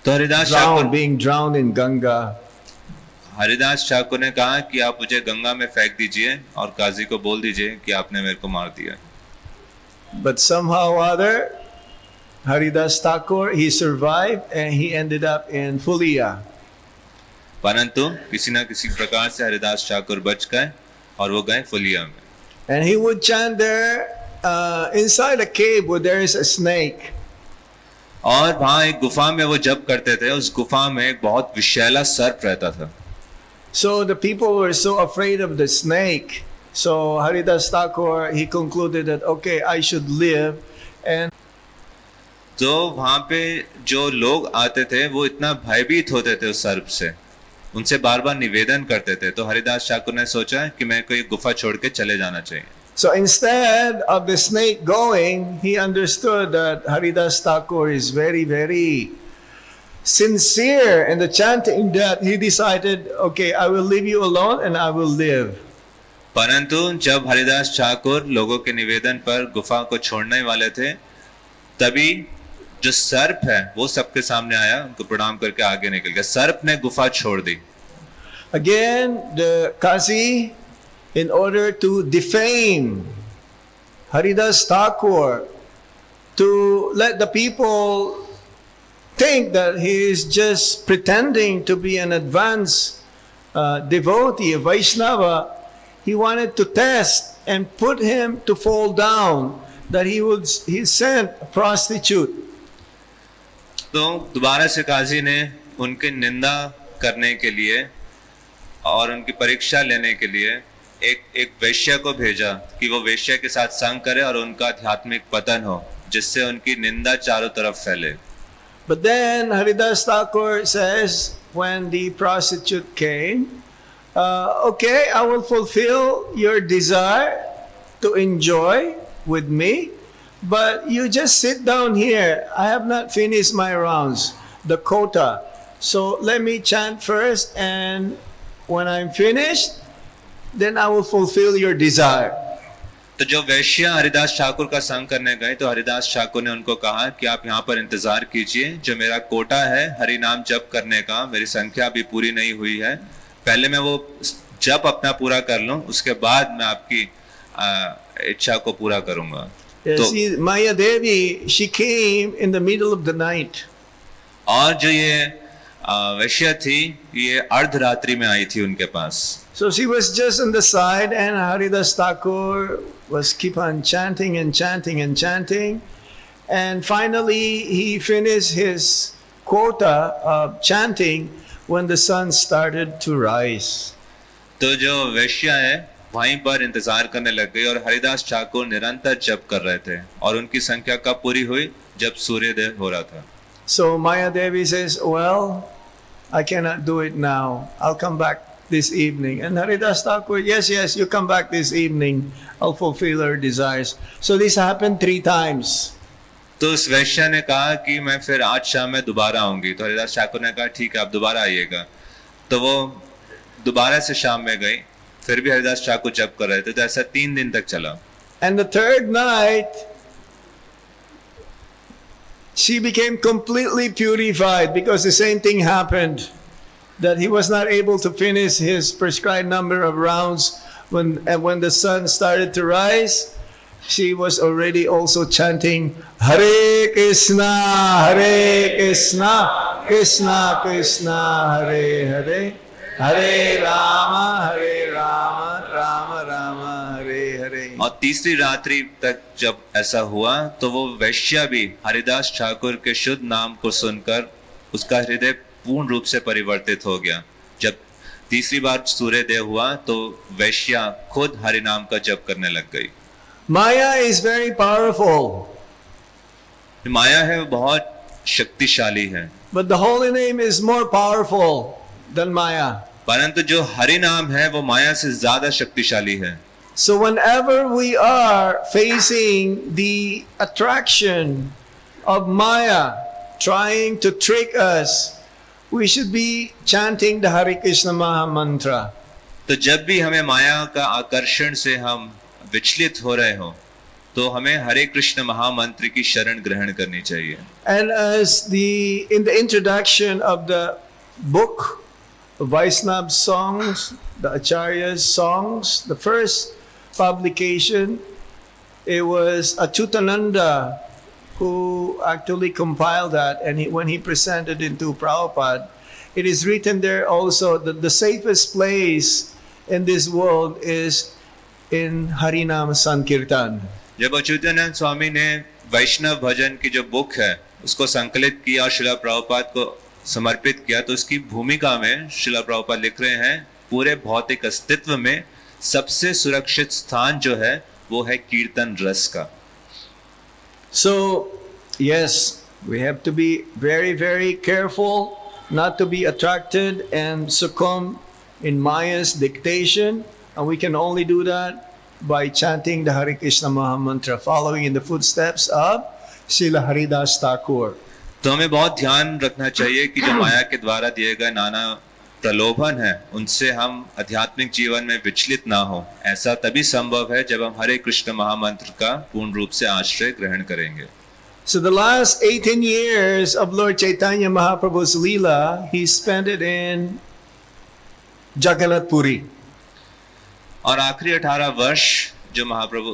तो Haridas Thakur being drowned in Ganga. Haridas Thakur ने कहा कि आप मुझे गंगा में फेंक दीजिए और काजी को बोल दीजिए कि आपने मेरे को मार दिया। But somehow or other, Haridas Thakur, he survived and he ended up in Fulia. परंतु किसी न किसी प्रकार से हरिदास ठाकुर बच गए और वो गए फुलिया में। And he would chant there inside a cave where there is a snake. और वहां एक गुफा में वो जप करते थे, उस गुफा में एक बहुत विषैला सर्प रहता था। So the people were so afraid of the snake. So Haridas Thakur, he concluded that okay, I should live. And तो वहां पे जो लोग आते थे वो इतना भयभीत होते थे उस सर्प से, उनसे बार बार निवेदन करते थे। तो हरिदास ठाकुर ने सोचा कि मैं कोई गुफा छोड़ के चले जाना चाहिए। so instead of the snake going, he understood that Haridas Thakur is very, very sincere in the chanting that he decided, okay, I will leave you alone and I will live. परंतु जब हरिदास ठाकुर लोगों के निवेदन पर गुफा को छोड़ने वाले थे, तभी जो सर्प है वो सबके सामने आया, उनको प्रणाम करके आगे निकल गया। सर्प ने गुफा छोड़ दी। Again, the Kazi, in order to defame Haridas Thakur, to let the people think that he is just pretending to be an advanced devotee, a Vaishnava, he wanted to test and put him to fall down, that he sent a prostitute. तो दोबारा से काजी ने उनकी निंदा करने के लिए और उनकी परीक्षा लेने के लिए एक वैश्य को भेजा कि वो वैश्य के साथ संग करे और उनका आध्यात्मिक पतन हो, जिससे उनकी निंदा चारों तरफ फैले। But then Haridas Thakur says, when the prostitute came, okay, I will fulfill your desire to enjoy with me, but you just sit down here. I have not finished my rounds, the quota. So let me chant first, and when I'm finished, then I will fulfill your desire. तो जो वैश्य हरिदास ठाकुर का संग करने गए, तो हरिदास ठाकुर ने उनको कहा कि आप यहाँ पर इंतजार कीजिए, जो मेरा कोटा है हरि नाम जप करने का, मेरी संख्या अभी पूरी नहीं हुई है, पहले मैं वो जप अपना पूरा कर लूं, उसके बाद मैं आपकी इच्छा को पूरा करूंगा। तो Maya Devi, she came in the middle of the night. और जो ये वैश्य थी, ये अर्धरात्रि में आई थी उनके पास। So she was just on the side, and Haridas Thakur was keep on chanting and chanting and chanting, and finally he finished his quota of chanting when the sun started to rise. तो जो वैश्य है वहीं पर इंतजार करने लग गई और हरिदास ठाकुर निरंतर जप कर रहे थे, और उनकी संख्या कब पूरी हुई? जब सूर्योदय हो रहा था। So Maya Devi says, well, I cannot do it now. I'll come back this evening. And Haridas Thakur, yes, you come back this evening. I'll fulfill her desires. So this happened 3 times. तो उस वैश्य ने कहा कि मैं फिर आज शाम में दोबारा आऊंगी। तो हरिदास ठाकुर ने कहा ठीक है, आप दोबारा आइएगा। तो वो दोबारा से शाम में गई, फिर भी हरिदास ठाकुर जप कर रहे थे। तो ऐसा 3 दिन तक चला। And the 3rd night, she became completely purified, because the same thing happened, that he was not able to finish his prescribed number of rounds. When the sun started to rise, she was already also chanting Hare Krishna, Hare Krishna, Krishna Krishna, Hare Hare, Hare Rama, Hare Rama, Rama Rama, Hare Hare. और तीसरी रात्रि तक जब ऐसा हुआ, तो वो वैश्य भी हरिदास ठाकुर के शुद्ध नाम को सुनकर उसका हृदय पूर्ण रूप से परिवर्तित हो गया। जब तीसरी बार सूर्योदय हुआ, तो वैश्य खुद हरि नाम का जप करने लग गई। Maya is very powerful. माया है वो बहुत शक्तिशाली है, but the holy name is more powerful than Maya. परंतु जो हरि नाम है वो माया से ज्यादा शक्तिशाली है. So whenever we are facing the attraction of Maya trying to trick us, we should be chanting the Hare Krishna Maha Mantra. तो जब भी हमें माया का आकर्षण से हम विचलित हो रहे हो तो हमें हरे कृष्ण महामंत्र की शरण ग्रहण करनी चाहिए. And as in the introduction of the book Vaishnava songs, the Acharya's songs, the first publication, it was Achyutananda who actually compiled that, and when he presented it to Prabhupada, it is written there also that the safest place in this world is in Harinam Sankirtan. जब अच्युतानंद स्वामी ने वैष्णव भजन की जो book है उसको संकलित किया और श्रीला प्रभुपाद को समर्पित किया तो उसकी भूमिका में श्रीला प्रभुपाद लिख रहे हैं पूरे भौतिक अस्तित्व में सबसे सुरक्षित स्थान जो है वो है कीर्तन रस का. So yes, we have to be very, very careful not to be attracted and succumb in Maya's dictation, and we can only do that by chanting the Hare Krishna Maha Mantra, following in the footsteps of Srila Haridas Thakur. तो हमें बहुत ध्यान रखना चाहिए कि जो माया के द्वारा दिए गए नाना प्रलोभन है उनसे हम आध्यात्मिक जीवन में विचलित ना हो. ऐसा तभी संभव है जब हम हरे कृष्ण महामंत्र का पूर्ण रूप से आश्रय ग्रहण करेंगे. So the last 18 years of Lord Chaitanya Mahaprabhu's Leela, he spent it in Jagannath Puri. और आखिरी 18 वर्ष जो महाप्रभु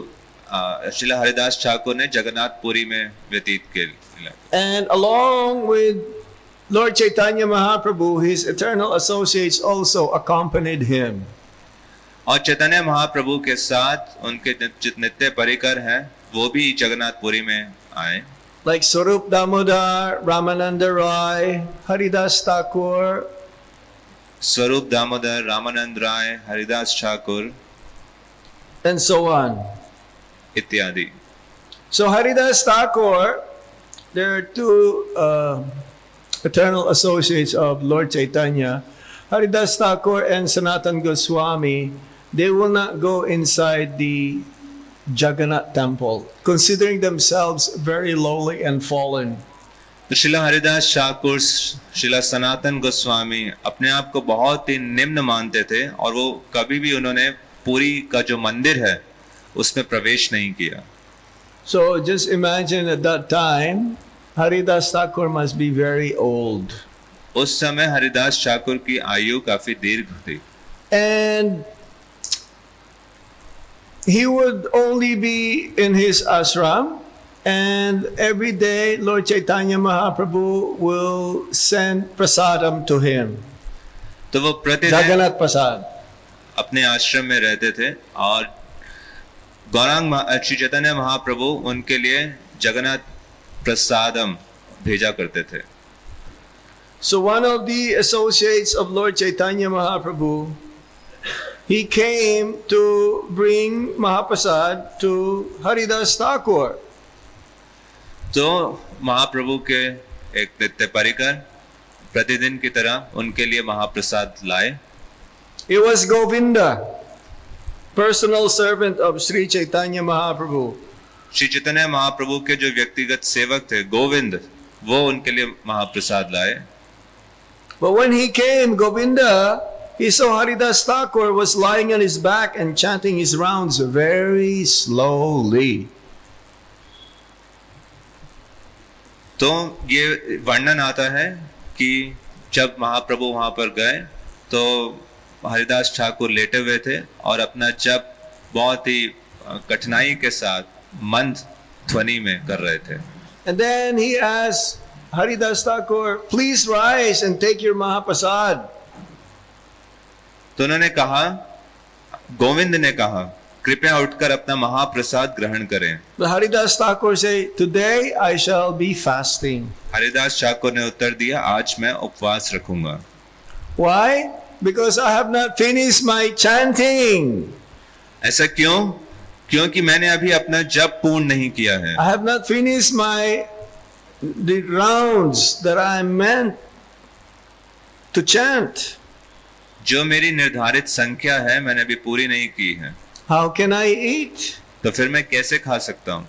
श्रीला हरिदास ठाकुर ने जगन्नाथपुरी में व्यतीत किए. And along with Lord Chaitanya Mahaprabhu, his eternal associates also accompanied him. और चैतन्य महाप्रभु के साथ उनके नित्य परिकर हैं वो भी जगन्नाथपुरी में आए. Like Swarup Damodar, Ramananda Roy, Haridas Thakur, स्वरूप दामोदर, रामानंद राय, Haridas Thakur and so on. इत्यादि. So Haridas Thakur, there are two eternal associates of Lord Chaitanya. Haridas Thakur and Sanatan Goswami, they will not go inside the Jagannath temple, considering themselves very lowly and fallen. तो श्रीला हरिदास ठाकुर, श्रीला सनातन गोस्वामी अपने आप को बहुत ही निम्न मानते थे और वो कभी भी उन्होंने पुरी का जो मंदिर है उसमें प्रवेश नहीं किया. So just imagine at that time, Haridas Thakur must be very old. उस समय हरिदास ठाकुर की आयु काफी दीर्घ थी. And he would only be in his ashram, and every day Lord Chaitanya Mahaprabhu will send prasadam to him. तो वो प्रतिदिन Jagannath Prasad. अपने आश्रम में रहते थे और गौरांग श्री चैतन्य महाप्रभु उनके लिए जगन्नाथ प्रसादम भेजा करते थे. So one of the associates of Lord Chaitanya Mahaprabhu, he came to bring Mahaprasad to Haridas Thakur. तो महाप्रभु के एक नित्य परिकर प्रतिदिन की तरह उनके लिए महाप्रसाद लाए. It was Govinda, personal servant of Sri Chaitanya Mahaprabhu. Shri Chaitanya Mahaprabhu के जो व्यक्तिगत सेवक थे गोविंद, वो उनके लिए महाप्रसाद लाए. But when he came, Govinda, he saw Haridas Thakur was lying on his back and chanting his rounds very slowly. तो ये वर्णन आता है कि जब महाप्रभु वहां पर गए तो हरिदास ठाकुर लेटे हुए थे और अपना जप बहुत ही कठिनाई के साथ मंद ध्वनि में कर रहे थे. And then he asked Haridas Thakur, please rise and take your Mahaprasad. तो उन्होंने कहा, गोविंद ने कहा, कृपया उठकर अपना महाप्रसाद ग्रहण करें. But Haridas Thakur said, today I shall be fasting. Haridas Thakur ने उत्तर दिया, आज मैं उपवास रखूंगा. Why? Because I have not finished my chanting. ऐसा क्यों? क्योंकि मैंने अभी अपना जप पूर्ण नहीं किया है. I have not finished my the rounds that I meant to chant. जो मेरी निर्धारित संख्या है मैंने अभी पूरी नहीं की है, How can I eat? तो फिर मैं कैसे खा सकता हूँ?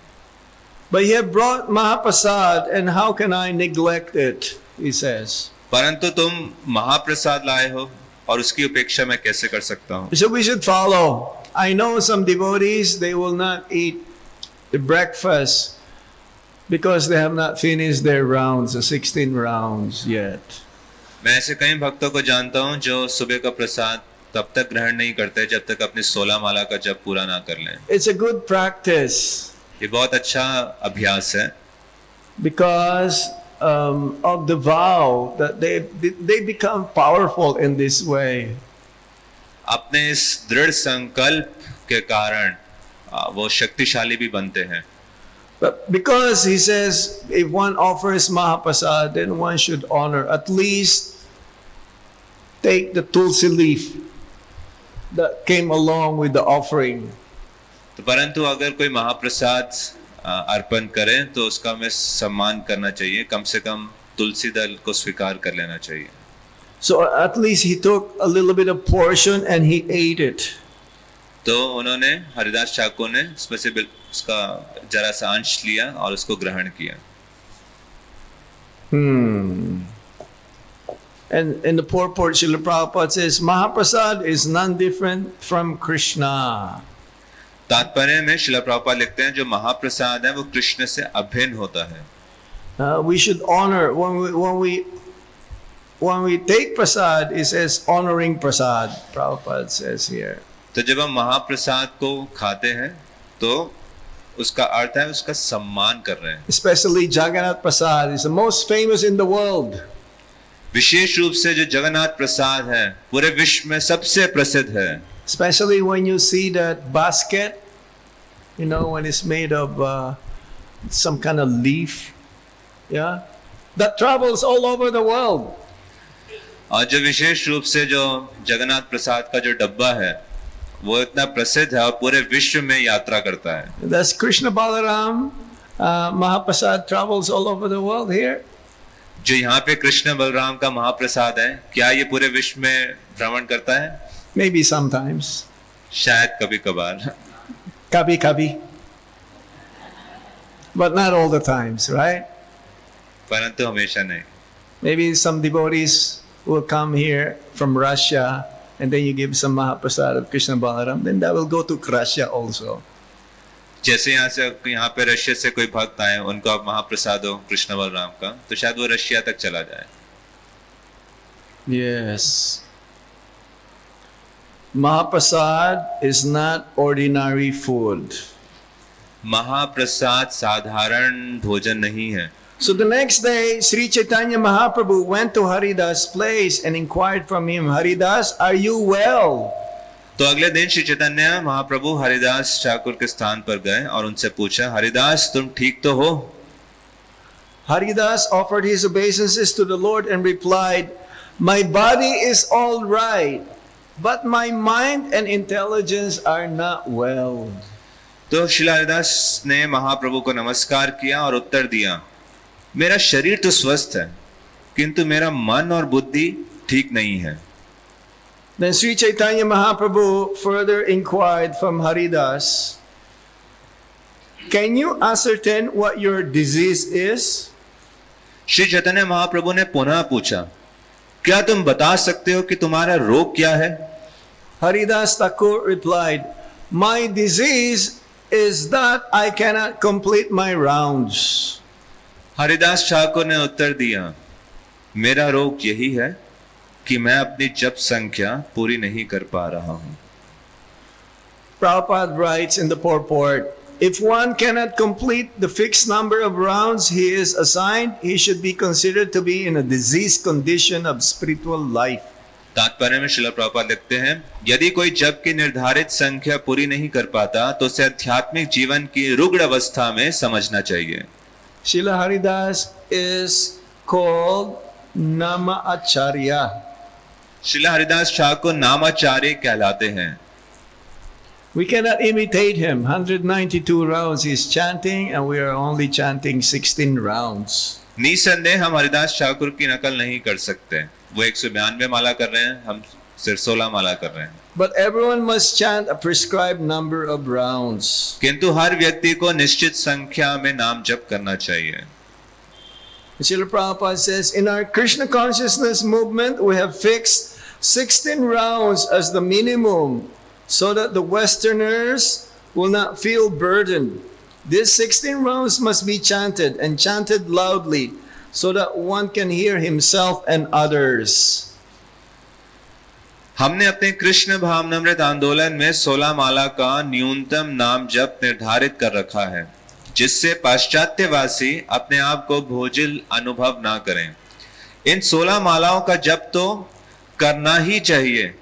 But you have brought Mahaprasad, and how can I neglect it? He says. परंतु तुम महाप्रसाद लाए हो और उसकी उपेक्षा मैं कैसे कर सकता हूँ? So we should follow. I know some devotees, they will not eat the breakfast because they have not finished their rounds, the 16 rounds yet. मैं ऐसे कई भक्तों को जानता हूँ जो सुबह का प्रसाद तब तक ग्रहण नहीं करते जब तक अपनी 16 माला का जप पूरा ना कर लें। It's a good practice. ये बहुत अच्छा अभ्यास है Because of the vow that they become powerful in this way. अपने इस दृढ़ संकल्प के कारण वो शक्तिशाली भी बनते हैं। But because he says if one offers Mahaprasad, then one should honor, at least take the tulsi leaf that came along with the offering. तो परंतु अगर कोई महाप्रसाद अर्पण करे तो उसका हमें सम्मान करना चाहिए, कम से कम तुलसी दल को स्वीकार कर लेना चाहिए। So at least he took a little bit of portion and he ate it. तो उन्होंने हरिदास ठाकुर ने उसमें से उसका जरा सा अंश लिया और उसको ग्रहण किया। And in the purport, Srila Prabhupada says, Mahaprasad is none different from Krishna. तात्पर्य में श्रीला प्रभुपाद लिखते हैं जो महाप्रसाद है वो कृष्ण से अभिन्न होता है। We should honor when we take prasad. It says honoring prasad. Prabhupada says here. तो जब हम महाप्रसाद को खाते हैं तो उसका अर्थ है उसका सम्मान कर रहे हैं। Especially Jagannath Prasad is the most famous in the world. विशेष रूप से जो जगन्नाथ प्रसाद है पूरे विश्व में सबसे प्रसिद्ध है। Especially when you see that basket, you know, when it's made of some kind of leaf, yeah, that travels all over the world. और जो विशेष रूप से जो जगन्नाथ प्रसाद का जो डब्बा है वो इतना प्रसिद्ध है और पूरे विश्व में यात्रा करता है। That's Krishna Balaram Mahaprasad travels all over the world here. जो यहाँ पे कृष्ण बलराम का महाप्रसाद है क्या ये पूरे विश्व में भ्रमण करता है? Maybe sometimes. शायद कभी कभार। Kabhi. But not all the times, right? परंतु हमेशा नहीं। Maybe some devotees will come here from Russia and then you give some Mahaprasad of Krishna Balaram, then that will go to Russia also. जैसे यहाँ पे Russia से कोई भक्त आए उनको आप महाप्रसाद हो कृष्ण बलराम का तो शायद वो रशिया तक चला जाए। Yes. Mahaprasad is not ordinary food. महाप्रसाद साधारण भोजन नहीं है। So the next day, Sri Chaitanya Mahaprabhu went to Haridas' place and inquired from him, Haridas, are you well? तो अगले दिन श्री चैतन्य महाप्रभु हरिदास ठाकुर के स्थान पर गए और उनसे पूछा, हरिदास तुम ठीक तो हो? Haridas offered his obeisances to the Lord and replied, my body is all right, but my mind and intelligence are not well. तो श्री हरिदास ने महाप्रभु को नमस्कार किया और उत्तर दिया, मेरा शरीर तो स्वस्थ है किंतु मेरा मन और बुद्धि ठीक नहीं है। Then Sri Chaitanya Mahaprabhu further inquired from Haridas, can you ascertain what your disease is? Shri Chaitanya Mahaprabhu ने पुनः पूछा, क्या तुम बता सकते हो कि तुम्हारा रोग क्या है? Haridas Thakur replied, my disease is that I cannot complete my rounds. Haridas Thakur ने उत्तर दिया, मेरा रोग यही है कि मैं अपनी जप संख्या पूरी नहीं कर पा रहा हूं। Prabhupada writes in the purport, if one cannot complete the fixed number of rounds he is assigned, he should be considered to be in a diseased condition of spiritual life. तात्पर्य में श्रीला प्रभुपाद लिखते हैं, यदि कोई जप की निर्धारित संख्या पूरी नहीं कर पाता तो उसे आध्यात्मिक जीवन की रुग्ण अवस्था में समझना चाहिए। Srila Haridas is called Namacharya. Srila Haridas Thakur नामाचार्य कहलाते हैं। We cannot imitate him. 192 rounds he's chanting and we are only chanting 16 rounds. निसंदेह हम हरिदास ठाकुर की नकल नहीं कर सकते। वो 192 माला कर रहे हैं, हम सिर्फ 16 माला कर रहे हैं। But everyone must chant a prescribed number of rounds. किंतु हर व्यक्ति को निश्चित संख्या में नाम जप करना चाहिए। Srila Prabhupada says, in our Krishna consciousness movement, we have fixed 16 rounds as the minimum so that the Westerners will not feel burdened. These 16 rounds must be chanted and chanted loudly so that one can hear himself and others. हमने अपने कृष्ण भावनामृत आंदोलन में 16 माला का न्यूनतम नाम जप निर्धारित कर रखा है, जिससे पाश्चात्यवासी अपने आप को बोझिल अनुभव ना करें। इन 16 मालाओं का जप तो करना ही चाहिए,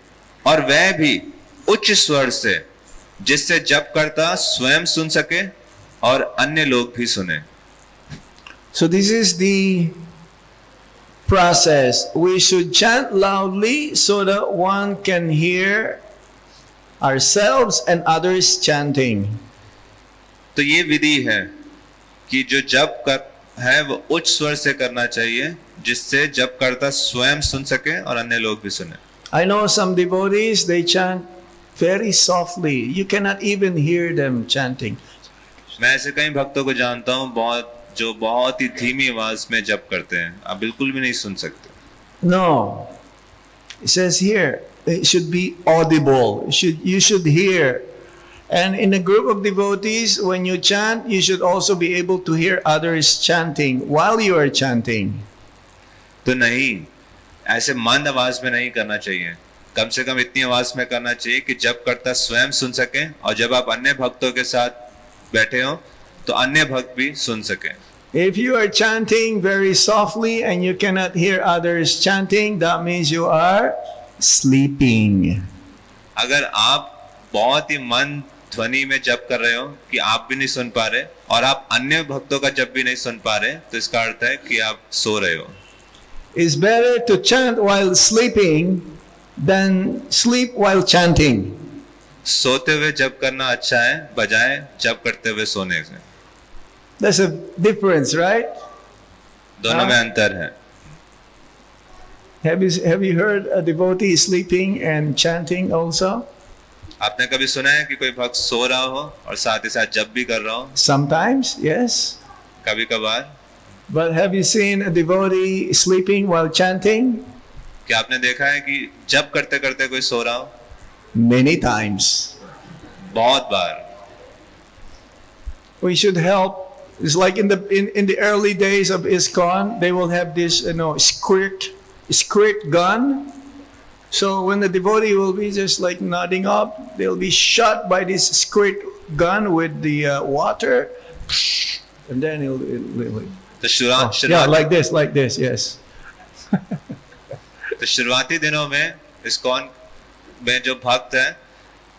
और वह भी उच्च स्वर से, जिससे जप करता स्वयं सुन सके और अन्य लोग भी सुने। So this is the process. We should chant loudly so that one can hear ourselves and others chanting. तो ये विधि है कि जो जप कर है वो उच्च स्वर से करना चाहिए, जिससे जप करता स्वयं सुन सके और अन्य लोग भी सुने। I know some devotees, they chant very softly. You cannot even hear them chanting. मैं ऐसे कई भक्तों को जानता हूँ जो बहुत ही धीमी आवाज में जप करते हैं, आप बिल्कुल भी नहीं सुन सकते। No, it says here it should be audible. You should hear. And in a group of devotees, when you chant, you should also be able to hear others chanting while you are chanting. तो नहीं, ऐसे मंद आवाज में नहीं करना चाहिए, कम से कम इतनी आवाज में करना चाहिए कि जब करता स्वयं सुन सके, और जब आप अन्य भक्तों के साथ बैठे हो तो अन्य भक्त भी सुन सके। If you are chanting very softly and you cannot hear others chanting, that means you are sleeping. अगर आप बहुत ही मंद ध्वनि में जप कर रहे हो कि आप भी नहीं सुन पा रहे और आप अन्य भक्तों का जप भी नहीं सुन पा रहे, तो इसका अर्थ है कि आप सो रहे हो। It's better to chant while sleeping than sleep while chanting. सोते हुए जप करना अच्छा है बजाय जप करते हुए सोने से। There's a difference, right? दोनों में अंतर है। Have you heard a devotee sleeping and chanting also? आपने कभी सुना है कि कोई भक्त सो रहा हो और साथ ही साथ जप भी कर रहा हो? Sometimes, yes. कभी कभार। But have you seen a devotee sleeping while chanting? क्या आपने देखा है कि जप करते करते कोई सो रहा हो? Many times. बहुत बार। We should help. It's like in the early days of ISKCON, they will have this squirt gun. So when the devotee will be just like nodding up, they'll be shot by this squirt gun with the water, and then he'll तो शुरुआत yeah, like this, yes. तो शुरुआती दिनों में ISKCON में जो भक्त है,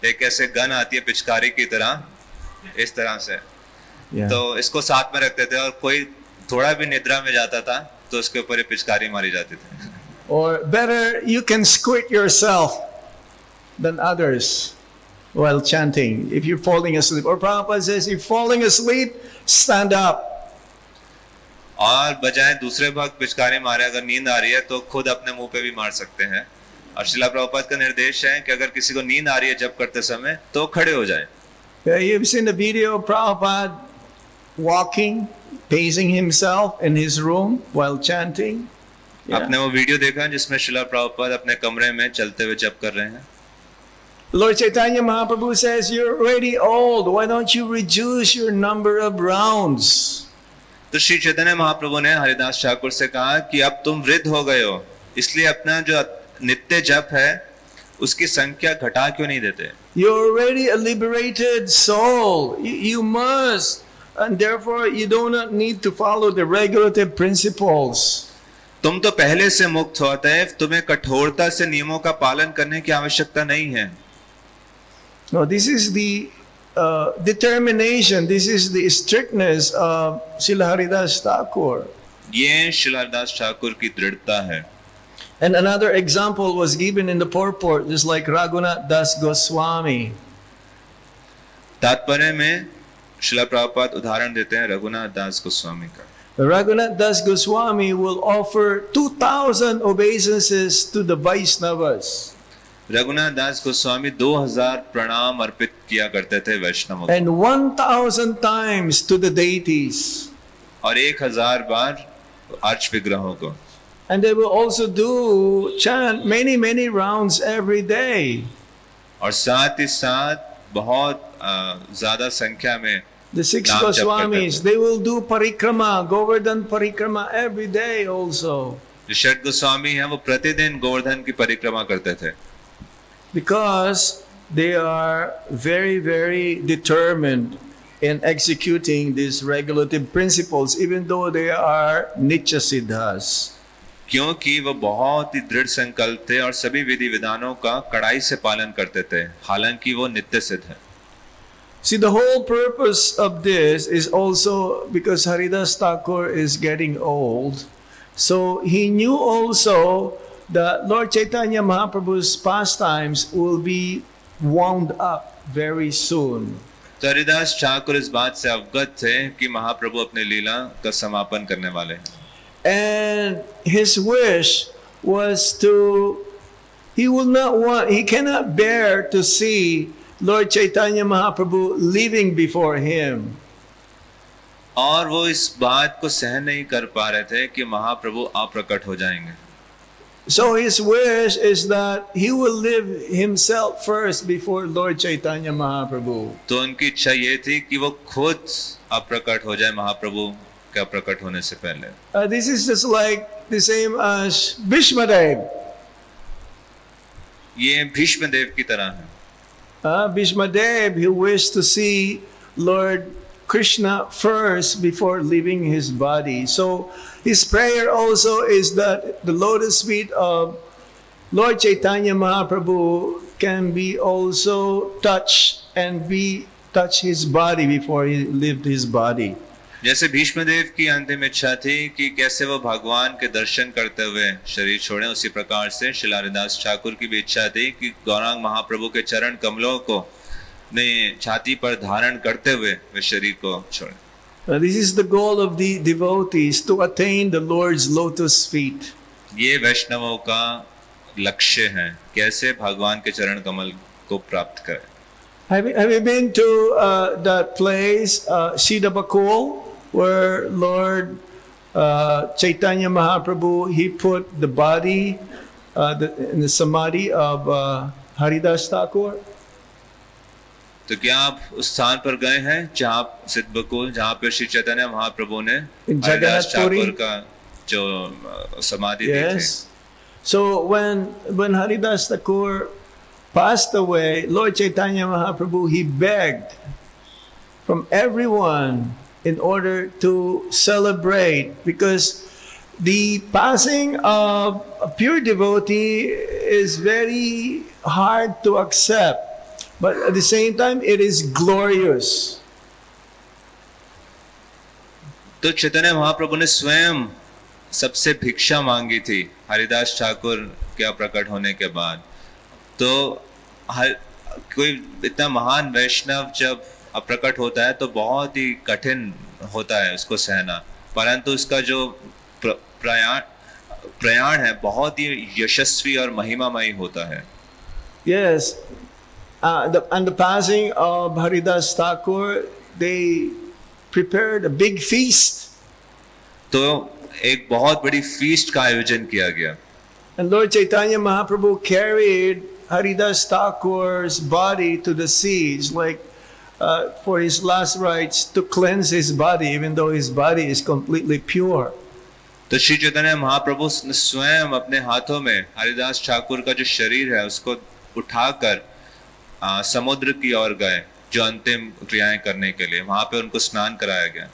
एक ऐसे गन आती है पिचकारी की तरह, इस तरह से, तो इसको साथ में रखते थे, और कोई थोड़ा भी निद्रा में जाता था तो उसके ऊपर ये पिचकारी मारी जाती थी। Or better, you can squirt yourself than others while chanting if you're falling asleep. Or Prabhupada says, if falling asleep, stand up. और बजाय दूसरे भक्त पिचकारी मारे, अगर नींद आ रही है तो खुद अपने मुंह पे भी मार सकते हैं। और श्रीला प्रभुपाद का निर्देश है कि अगर किसी को नींद आ रही है जप करते समय तो खड़े हो जाए। You've seen the video of Prabhupada walking, pacing himself in his room while chanting. आपने वो वीडियो देखा जिसमें श्रीला प्रभुपाद अपने कमरे में चलते हुए जप कर रहे हैं? Lord Chaitanya Mahaprabhu says, you're already old. Why don't you reduce your number of rounds? तो श्री चैतन्य महाप्रभु ने हरिदास ठाकुर से कहा कि अब तुम वृद्ध हो गए हो, इसलिए अपना जो नित्य जप है उसकी संख्या घटा क्यों नहीं देते? You're already a liberated soul. You must, and therefore you do not need to follow the regulative principles. तुम तो पहले से मुक्त हो, अतएव तुम्हें कठोरता से नियमों का पालन करने की आवश्यकता नहीं है। No, this is the determination. This is the strictness of Srila Haridas Thakur. ये श्रीला हरिदास ठाकुर की दृढ़ता है। And another example was given in the purport, just like Raghunath Das Goswami. तात्पर्य में श्रीला प्रभुपाद उदाहरण देते हैं रघुनाथ दास गोस्वामी का। Raghunath Das Goswami will offer 2,000 obeisances to the Vaishnavas. Raghunath दास गोस्वामी 2000 प्रणाम अर्पित किया करते थे वैष्णवों को, And 1,000 times to the deities. और 1000 बार अर्च विग्रहों को. And they will also do chant many rounds every day. और साथ ही साथ बहुत ज्यादा संख्या में The 6 नाम जप करते Goswamis, थे. they will do parikrama, Govardhan parikrama every day also. जो षट गोस्वामी हैं वो प्रतिदिन गोवर्धन की परिक्रमा करते थे, Because they are very determined in executing these regulative principles, even though they are Nitya Siddhas. क्योंकि वो बहुत ही दृढ़ संकल्प थे और सभी विधि विधानों का कड़ाई से पालन करते थे, हालांकि वो नित्य सिद्ध है. See, the whole purpose of this is also because Haridas Thakur is getting old. So he knew also that Lord Chaitanya Mahaprabhu's pastimes will be wound up very soon. तो हरिदास ठाकुर इस बात से अवगत थे कि महाप्रभु अपने लीला का समापन करने वाले हैं. And his wish was he cannot bear to see Lord Chaitanya Mahaprabhu living before him. और वो इस बात को सहन नहीं कर पा रहे थे कि महाप्रभु अप्रकट हो जाएंगे. So his wish is that he will live himself first before Lord Chaitanya Mahaprabhu. तो उनकी इच्छा ये थी कि वो खुद अप्रकट हो जाए महाप्रभु के अप्रकट होने से पहले. This is just like the same as Bhishmadev. ये भीष्म देव की तरह है. Bhishmadev, he wished to see Lord Krishna first before leaving his body. So his prayer also is that the lotus feet of Lord Chaitanya Mahaprabhu can be also touched and touch his body before he left his body. जैसे भीष्म देव की अंतिम इच्छा थी कि कैसे वो भगवान के दर्शन करते हुए शरीर छोड़े, उसी प्रकार से श्री हरिदास ठाकुर की भी इच्छा थी कि गौरांग महाप्रभु के चरण कमलों को ने छाती पर धारण करते हुए वे शरीर को छोड़े. This is the goal of the devotees, to attain the Lord's lotus feet. ये वैष्णवों का लक्ष्य है, कैसे भगवान के चरण कमल को प्राप्त करें. Have you been to that place, Siddhabakul, where Lord Chaitanya Mahaprabhu, he put the body in the samadhi of Haridas Thakur? तो क्या आप उस स्थान पर गए हैं जहाँ सिद्ध बकुल, जहाँ पर श्री चैतन्य महाप्रभु ने हरिदास ठाकुर का जो समाधि दी थी? So when Haridas Thakur passed away, Lord Chaitanya Mahaprabhu, he begged from everyone in order to celebrate, because the passing of a pure devotee is very hard to accept, but at the same time it is glorious. तो चैतन्य महाप्रभु ने स्वयं सबसे भिक्षा मांगी थी हरिदास ठाकुर के प्रकट होने के बाद. तो कोई इतना महान वैष्णव जब अप्रकट होता है तो बहुत ही कठिन होता है उसको सहना, परंतु उसका जो प्रयाण है बहुत ही यशस्वी और महिमामयी होता है. Yes, and the passing of Haridas Thakur, they prepared a big feast. तो एक बहुत बड़ी फीस्ट का आयोजन किया गया. And Lord Chaitanya Mahaprabhu carried Haridas Thakur's body to the sea. It's like for his last rites to cleanse his body, even though his body is completely pure. तो श्री चैतन्य महाप्रभु ने स्वयं अपने हाथों में हरिदास ठाकुर का जो शरीर है उसको उठाकर समुद्र की ओर गए जो अंतिम क्रियाएं करने के लिए. वहां पे उनको स्नान कराया गया.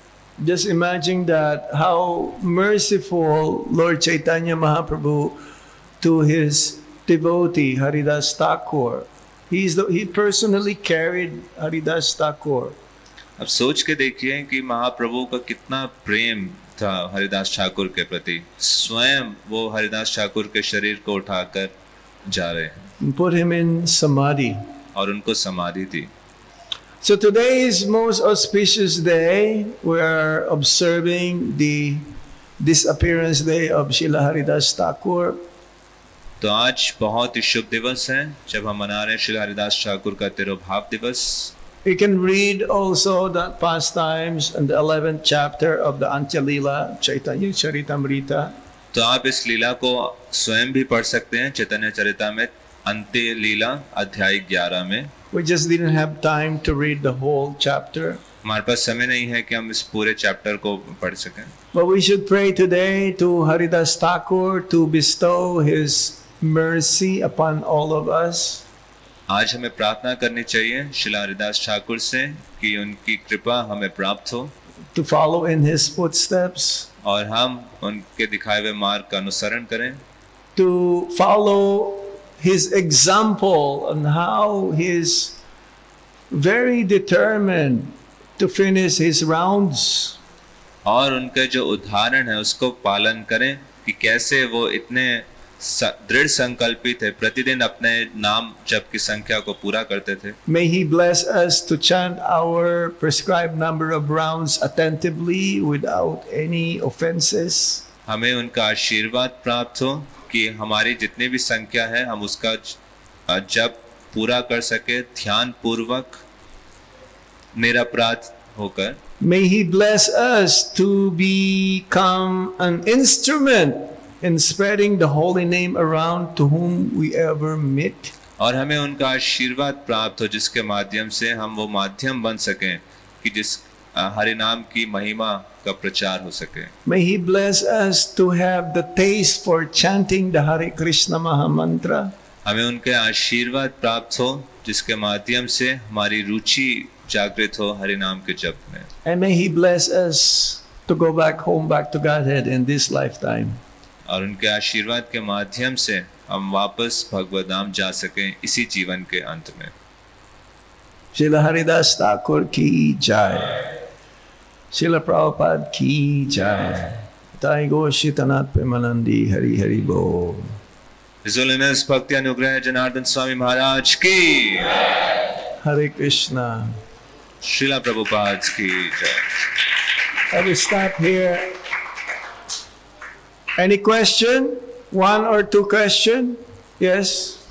Just imagine that, how merciful Lord Chaitanya Mahaprabhu to his devotee Haridas Thakur. He personally carried Haridas Thakur. अब सोच के देखिए कि महाप्रभु का कितना प्रेम था हरिदास ठाकुर के प्रति. स्वयं वो हरिदास ठाकुर के शरीर को उठाकर जा रहे हैं. Put him in samadhi. और उनको समाधि दी. So today is most auspicious day. We are observing the disappearance day of Srila Haridas Thakur. तो आज बहुत ही शुभ दिवस है जब हम मना रहे हैं श्री हरिदास ठाकुर का तिरोभाव दिवस। You can read also that pastimes in the 11th chapter of the Antya-lila Chaitanya Charitamrita. तो आप इस लीला को स्वयं भी पढ़ सकते हैं चैतन्य चरितामृत अंत्य लीला अध्याय 11 में। We just didn't have time to read the whole chapter. हमारे पास समय नहीं है कि हम इस पूरे चैप्टर को पढ़ सकें। But we should pray today to Haridas Thakur to bestow his mercy upon all of us. आज हमें प्रार्थना करनी चाहिए श्रीला हरिदास ठाकुर से कि उनकी कृपा हमें प्राप्त हो, to follow in his footsteps, और हम उनके दिखाए हुए मार्ग का अनुसरण करें, to follow his example on how he is very determined to finish his rounds. और उनके जो उदाहरण है उसको पालन करें कि कैसे वो इतने दृढ़ संकल्पित है, प्रतिदिन अपने नाम जप की संख्या को पूरा करते थे। May he bless us to chant our prescribed number of rounds attentively without any offenses. हमें उनका आशीर्वाद प्राप्त हो कि हमारी जितनी भी संख्या है हम उसका जप पूरा कर सके ध्यान पूर्वक निरपराध होकर। May he bless us to become an instrument in spreading the holy name around to whom we ever meet. और हमें उनका आशीर्वाद प्राप्त हो जिसके माध्यम से हम वो माध्यम बन सकें कि जिस हरि नाम की महिमा का प्रचार हो सके। May he bless us to have the taste for chanting the Hare Krishna Mahamantra. हमें उनके आशीर्वाद प्राप्त हो जिसके माध्यम से हमारी रुचि जागृत हो हरि नाम के जप में। And may he bless us to go back home, back to Godhead in this lifetime. और उनके आशीर्वाद के माध्यम से हम वापस भगवत धाम जा सकें इसी जीवन के अंत में। Srila Haridas Thakur ki jai. Srila Prabhupada ki jai. Tayi go Shitanath Premanandi Hari Hari Bol. His Holiness Bhakti Anugraha Janardan Swami Maharaj ki Hare Krishna. Srila Prabhupada ki jai। I will stop here. Any question? One or two question? Yes.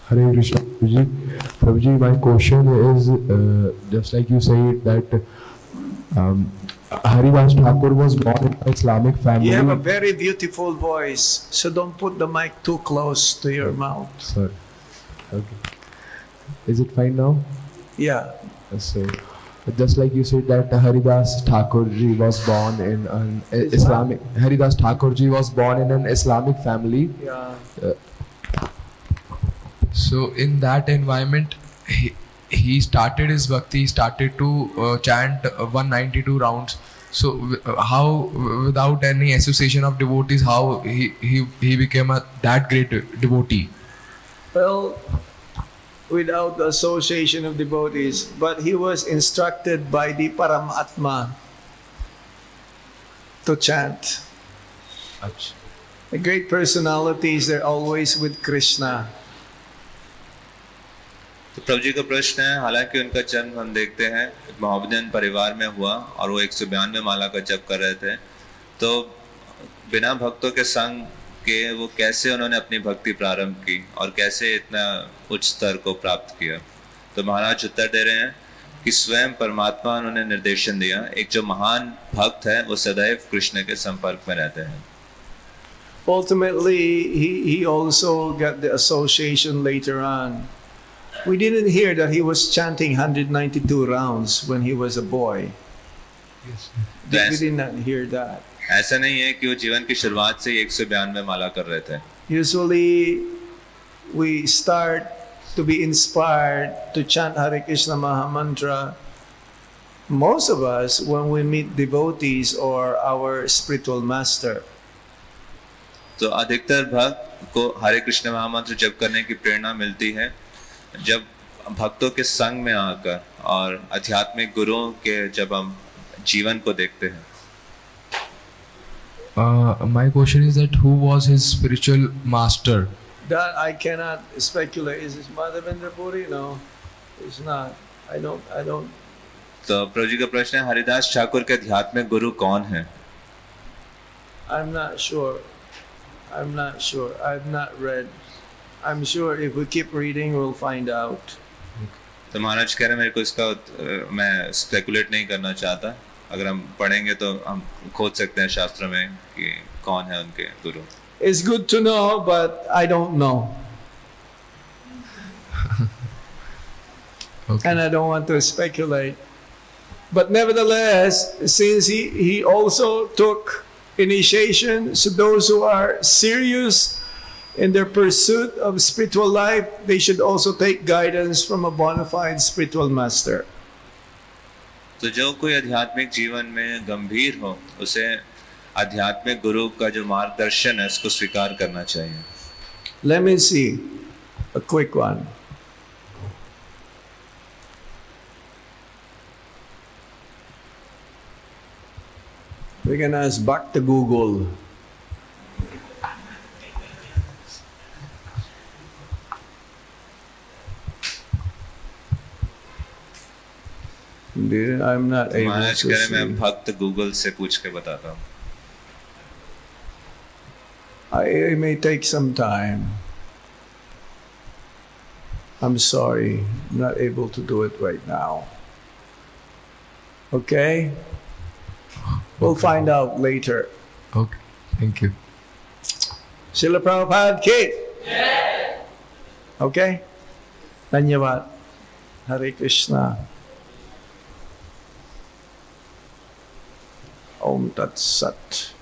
Hare Krishna, Prabhuji. Prabhuji, my question is just like you said that Haridas Thakur was born in an Islamic family. You have a very beautiful voice, so don't put the mic too close to your mouth. Sir. Okay. Is it fine now? Yeah. So, just like you said that Haridas Thakur ji was born in an Islamic. Haridas Thakur ji was born in an Islamic family. Yeah. So in that environment, he started his bhakti. He started to chant 192 rounds. So how, without any association of devotees, how he became that great devotee? Well, without the association of devotees, but he was instructed by the Paramatma to chant. Achha. The great personalities, they're always with Krishna. तो प्रभु जी का प्रश्न है, हालांकि उनका जन्म हम देखते हैं एक मोहम्मदन परिवार में हुआ और वो 192 माला का जप कर रहे थे, तो बिना भक्तों के संग के वो कैसे उन्होंने अपनी भक्ति प्रारंभ की और कैसे इतना उच्च स्तर को प्राप्त किया। तो महाराज उत्तर दे रहे हैं कि स्वयं परमात्मा उन्होंने निर्देशन दिया, एक जो महान भक्त है वो सदैव कृष्ण के संपर्क में रहते हैं। Ultimately, he also got the association later on. We didn't hear that he was chanting 192 rounds when he was a boy. Yes. We did not hear that. ऐसा नहीं है कि वो जीवन की शुरुआत से 192 माला कर रहे थे। Usually, we start to be inspired to chant Hare Krishna Mahamantra, most of us, when we meet devotees or our spiritual master. तो अधिकतर भक्त को हरे कृष्ण महामंत्र जप करने की प्रेरणा मिलती है जब भक्तों के संग में आकर और आध्यात्मिक गुरुओं के जब हम जीवन को देखते हैं। My question is that who was his spiritual master? That I cannot speculate. Is this Madhavendra Puri? No. It's not. I don't. तो प्रभु जी का प्रश्न है, हरिदास ठाकुर के आध्यात्मिक गुरु कौन है? I'm not sure. I'm not sure. I've not read. I'm sure if we keep reading, we'll find out. तो महाराज कह रहे हैं, मेरे को इसका मैं स्पेकुलेट नहीं करना चाहता. अगर हम पढ़ेंगे तो हम खोज सकते हैं शास्त्र में कि कौन है उनके गुरु. It's good to know, but I don't know. Okay. And I don't want to speculate. But nevertheless, since he also took initiation, so those who are serious in their pursuit of spiritual life, they should also take guidance from a bona fide spiritual master. तो जो कोई आध्यात्मिक जीवन में गंभीर हो, उसे आध्यात्मिक गुरु का जो मार्गदर्शन है उसको स्वीकार करना चाहिए. Let me see a quick one. We can ask back to Google. I'm not able Maharaj to कह रहे हैं, मैं see. भक्त गूगल से पूछ के बताता हूँ. It may take some time. I'm sorry, I'm not able to do it right now. Okay? We'll Okay. find out later. Okay. Thank you. Srila Prabhupada ki? Okay? Dhanyavad. Hare Krishna. Om Tat Sat.